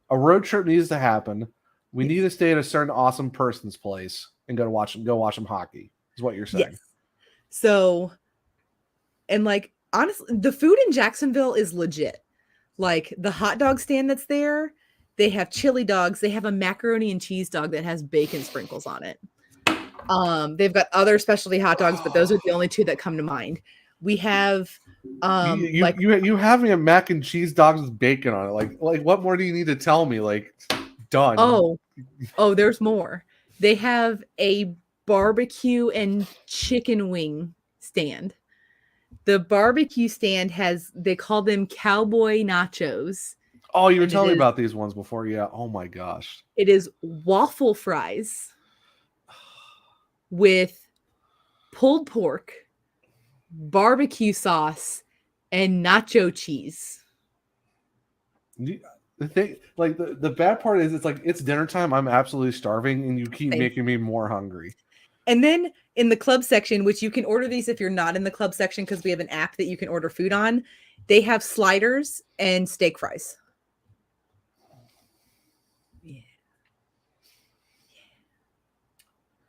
Speaker 3: a road trip needs to happen. We need to stay at a certain awesome person's place and go watch them hockey. Is what you're saying?
Speaker 2: Yes. So, and like honestly, the food in Jacksonville is legit. Like the hot dog stand that's there, they have chili dogs. They have a macaroni and cheese dog that has bacon sprinkles on it. They've got other specialty hot dogs, but those are the only two that come to mind. We have
Speaker 3: you have me a mac and cheese dogs with bacon on it. Like what more do you need to tell me? Like, done.
Speaker 2: Oh, there's more. They have a barbecue and chicken wing stand. The barbecue stand they call them cowboy nachos.
Speaker 3: Oh, you were
Speaker 2: and
Speaker 3: telling me about these ones before. Yeah. Oh my gosh.
Speaker 2: It is waffle fries with pulled pork, barbecue sauce, and nacho cheese.
Speaker 3: The thing, like the bad part is, it's like it's dinner time. I'm absolutely starving, and you keep making me more hungry.
Speaker 2: And then in the club section, which you can order these if you're not in the club section because we have an app that you can order food on, they have sliders and steak fries. Yeah.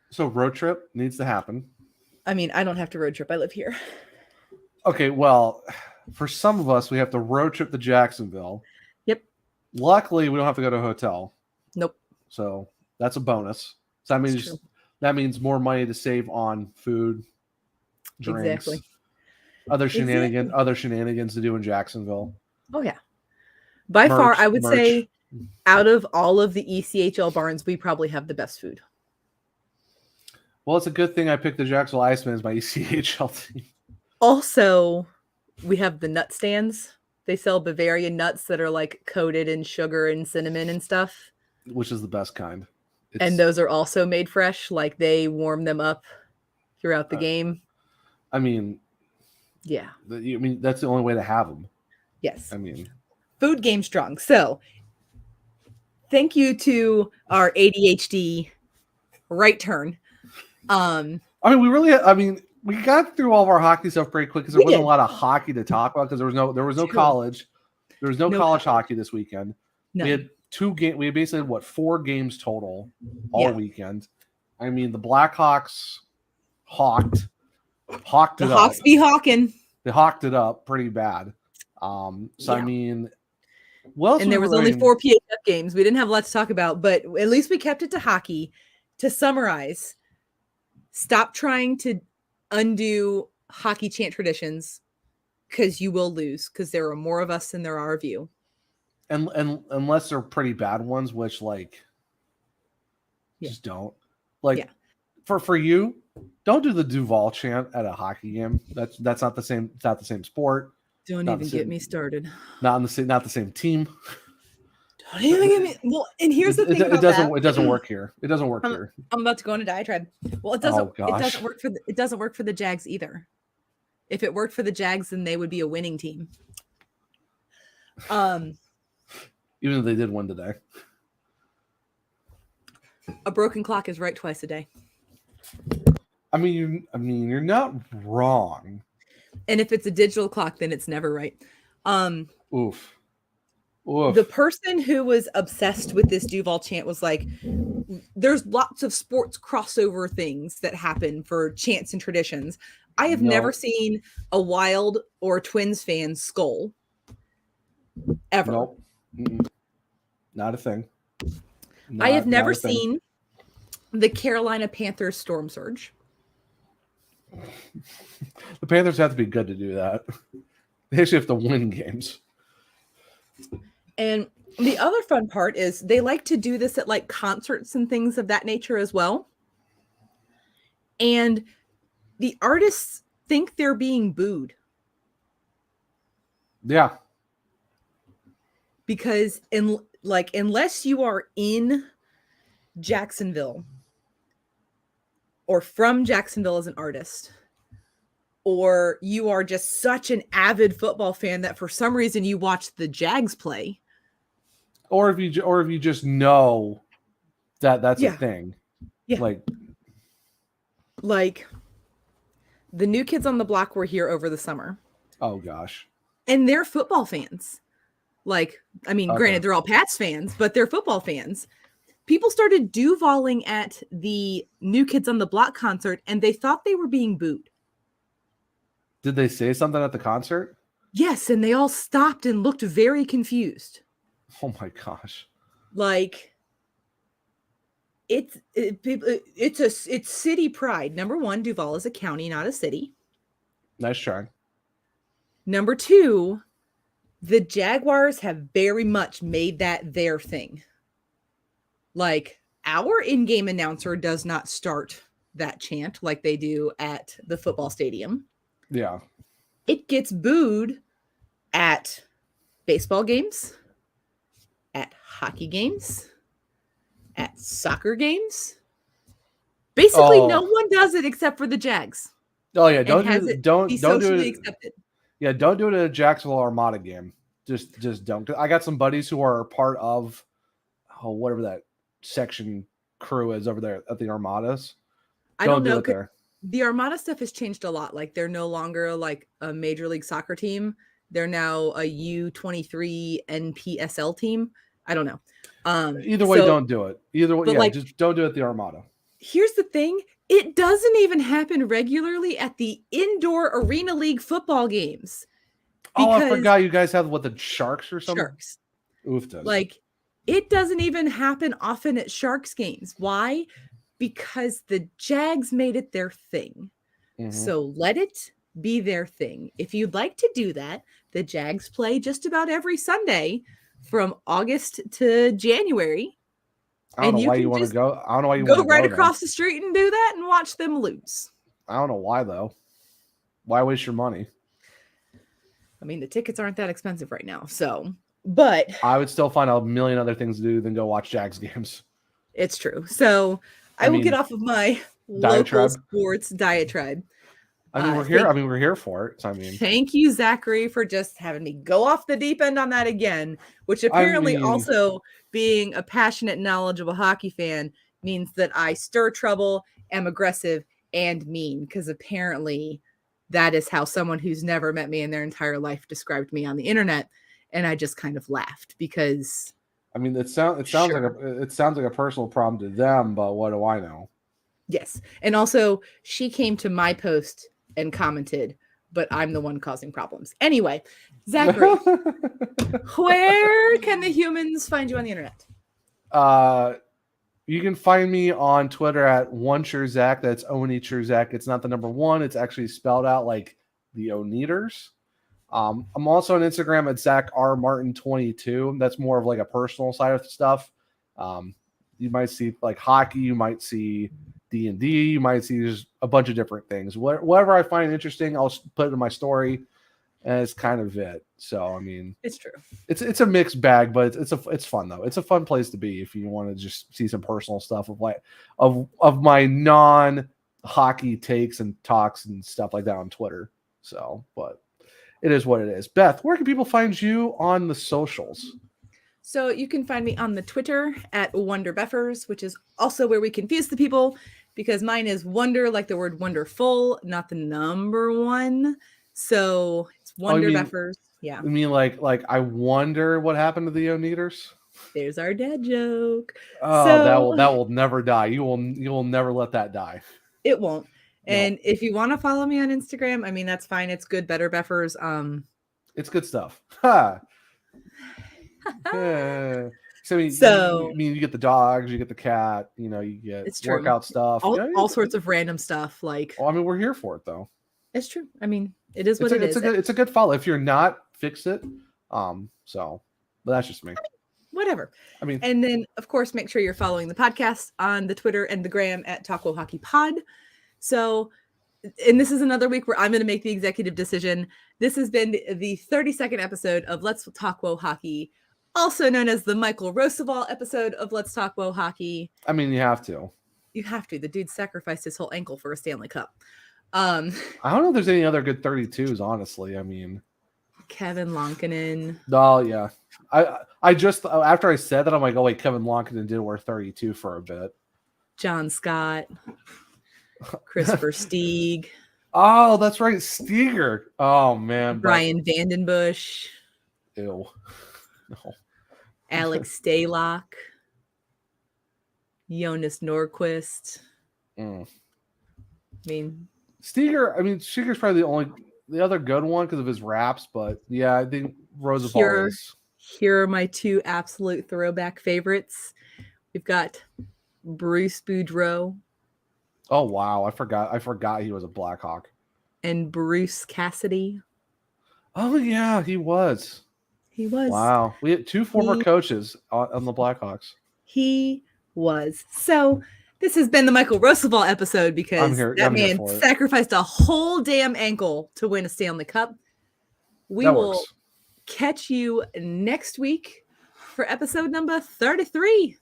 Speaker 3: So road trip needs to happen.
Speaker 2: I mean, I don't have to road trip. I live here.
Speaker 3: Okay, well, for some of us, we have to road trip to Jacksonville.
Speaker 2: Yep.
Speaker 3: Luckily, we don't have to go to a hotel.
Speaker 2: Nope.
Speaker 3: So that's a bonus. So that means more money to save on food, drinks,
Speaker 2: Exactly.
Speaker 3: other shenanigans to do in Jacksonville.
Speaker 2: Oh yeah. By far, I would
Speaker 3: merch.
Speaker 2: say out of all of the ECHL barns, we probably have the best food.
Speaker 3: Well, it's a good thing I picked the Jacksonville Icemen as my ECHL team.
Speaker 2: Also, we have the nut stands. They sell Bavarian nuts that are like coated in sugar and cinnamon and stuff.
Speaker 3: Which is the best kind.
Speaker 2: And those are also made fresh. Like they warm them up throughout the game.
Speaker 3: I mean,
Speaker 2: yeah.
Speaker 3: That's the only way to have them.
Speaker 2: Yes.
Speaker 3: I mean,
Speaker 2: food game strong. So thank you to our ADHD right turn.
Speaker 3: We got through all of our hockey stuff pretty quick because there wasn't a lot of hockey to talk about because there was no college. There was no college hockey this weekend. No. We had 2 games. We had basically 4 games total all weekend. I mean, the Blackhawks hawked it up. The
Speaker 2: Hawks be hawking.
Speaker 3: They hawked it up pretty bad. I mean,
Speaker 2: and there was only 4 PHF games. We didn't have a lot to talk about, but at least we kept it to hockey. To summarize, stop trying to undo hockey chant traditions because you will lose because there are more of us than there are of you.
Speaker 3: And unless they're pretty bad ones, which just don't. For you, don't do the Duval chant at a hockey game. That's not the same. It's not the same sport.
Speaker 2: Don't even get me started.
Speaker 3: Not the same team.
Speaker 2: Don't even get me. Well, and here's the thing. It
Speaker 3: doesn't work here. It doesn't work here.
Speaker 2: I'm about to go on a diatribe. Well, it doesn't. It doesn't work for the Jags either. If it worked for the Jags, then they would be a winning team.
Speaker 3: Even if they did win today.
Speaker 2: A broken clock is right twice a day.
Speaker 3: I mean, you're not wrong.
Speaker 2: And if it's a digital clock, then it's never right.
Speaker 3: Oof.
Speaker 2: The person who was obsessed with this Duval chant was like, there's lots of sports crossover things that happen for chants and traditions. I have never seen a Wild or Twins fan skull. Ever.
Speaker 3: Nope. Not a thing.
Speaker 2: I have never seen the Carolina Panthers storm surge.
Speaker 3: The Panthers have to be good to do that. They actually have to win games.
Speaker 2: And the other fun part is they like to do this at like concerts and things of that nature as well. And the artists think they're being booed.
Speaker 3: Yeah.
Speaker 2: Because unless you are in Jacksonville or from Jacksonville as an artist, or you are just such an avid football fan that for some reason you watch the Jags play,
Speaker 3: or if you just know that that's a thing,
Speaker 2: like the New Kids on the Block were here over the summer.
Speaker 3: Oh gosh,
Speaker 2: and they're football fans. Granted, they're all Pats fans, but they're football fans. People started Duvaling at the New Kids on the Block concert, and they thought they were being booed.
Speaker 3: Did they say something at the concert?
Speaker 2: Yes, and they all stopped and looked very confused.
Speaker 3: Oh my gosh!
Speaker 2: It's city pride. Number one, Duval is a county, not a city.
Speaker 3: Nice try.
Speaker 2: Number two, the Jaguars have very much made that their thing. Like, our in-game announcer does not start that chant like they do at the football stadium.
Speaker 3: Yeah.
Speaker 2: It gets booed at baseball games, at hockey games, at soccer games. Basically, no one does it except for the Jags.
Speaker 3: Oh yeah, don't do it.
Speaker 2: Accepted.
Speaker 3: Yeah, don't do it at a Jacksonville Armada game. Just don't. I got some buddies who are part of whatever that section crew is over there at the Armadas.
Speaker 2: I don't know. The Armada stuff has changed a lot. Like, they're no longer like a Major League Soccer team. They're now a U23 NPSL team. I don't know.
Speaker 3: Either way, don't do it. Either way, just don't do it at the Armada.
Speaker 2: Here's the thing. It doesn't even happen regularly at the indoor Arena League football games.
Speaker 3: I forgot you guys have the Sharks or something?
Speaker 2: Sharks.
Speaker 3: Oof does.
Speaker 2: Like, It doesn't even happen often at Sharks games. Why? Because the Jags made it their thing. So let it be their thing. If you'd like to do that, the Jags play just about every Sunday from August to January.
Speaker 3: I don't know why you want to go. I don't know why you want to go
Speaker 2: right across the street and do that and watch them lose.
Speaker 3: I don't know why, though. Why waste your money?
Speaker 2: I mean, the tickets aren't that expensive right now. So, but
Speaker 3: I would still find a million other things to do than go watch Jags games.
Speaker 2: It's true. So I will get off of my local sports diatribe.
Speaker 3: I mean, we're here. We're here for it. So,
Speaker 2: thank you, Zachary, for just having me go off the deep end on that again, which apparently also being a passionate, knowledgeable hockey fan means that I stir trouble, am aggressive, and mean, because apparently that is how someone who's never met me in their entire life described me on the internet. And I just kind of laughed because
Speaker 3: it sounds like a personal problem to them, but what do I know?
Speaker 2: Yes. And also she came to my post and commented, but I'm the one causing problems. Anyway, Zachary, where can the humans find you on the internet?
Speaker 3: You can find me on Twitter at OneSureZach. That's OneSureZach. It's not the number one. It's actually spelled out like the Oneaters. I'm also on Instagram at ZachRMartin22. That's more of like a personal side of stuff. You might see like hockey. You might see D&D. You might see just a bunch of different things. Whatever I find interesting, I'll put it in my story, and it's kind of it. So
Speaker 2: it's true.
Speaker 3: It's a mixed bag, but it's fun though. It's a fun place to be if you want to just see some personal stuff of my non-hockey takes and talks and stuff like that on Twitter. So, but it is what it is. Beth, where can people find you on the socials?
Speaker 2: So you can find me on the Twitter at WonderBeffers, which is also where we confuse the people because mine is wonder, like the word wonderful, not the number one. So it's WonderBeffers. Yeah.
Speaker 3: I mean, like I wonder what happened to the Oneaters.
Speaker 2: There's our dad joke.
Speaker 3: Oh, that will never die. You will never let that die.
Speaker 2: It won't. And if you want to follow me on Instagram, that's fine. It's good, better Beffers.
Speaker 3: It's good stuff. Ha. So you get the dogs, you get the cat, you get workout stuff,
Speaker 2: all sorts of random stuff. Like,
Speaker 3: we're here for it though.
Speaker 2: It's true. It is what it is.
Speaker 3: It's a good follow. If you're not, fix it. But that's just me.
Speaker 2: Whatever. And then of course, make sure you're following the podcast on the Twitter and the gram at Talk Hockey Pod. So, and this is another week where I'm going to make the executive decision. This has been the 32nd episode of Let's Talk Whoa Hockey, also known as the Michael Roosevelt episode of Let's Talk Whoa Hockey.
Speaker 3: You have to.
Speaker 2: You have to. The dude sacrificed his whole ankle for a Stanley Cup.
Speaker 3: I don't know if there's any other good 32s, honestly.
Speaker 2: Kevin Lonkinen.
Speaker 3: Oh, yeah. I just, after I said that, I'm like, oh, wait, Kevin Lonkinen did wear 32 for a bit.
Speaker 2: John Scott. Christopher Stieg.
Speaker 3: Oh, that's right. Steger. Oh, man.
Speaker 2: Brian Vandenbush.
Speaker 3: Ew. No.
Speaker 2: Alex Stalock. Jonas Nordquist.
Speaker 3: Steger's probably the other good one because of his raps, but yeah, I think Roosevelt is.
Speaker 2: Here are my two absolute throwback favorites. We've got Bruce Boudreau.
Speaker 3: Oh wow, I forgot he was a Blackhawk.
Speaker 2: And Bruce Cassidy.
Speaker 3: Oh yeah, he was. Wow, we had two former coaches on the Blackhawks.
Speaker 2: He was. So this has been the Michael Roosevelt episode because that man sacrificed a whole damn ankle to win a Stanley Cup. We will catch you next week for episode number 33.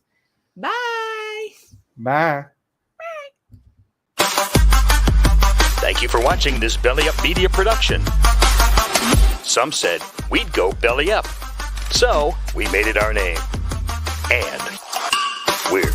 Speaker 2: Bye.
Speaker 3: Bye.
Speaker 1: Thank you for watching this Belly Up Media production. Some said we'd go belly up, so we made it our name. And we're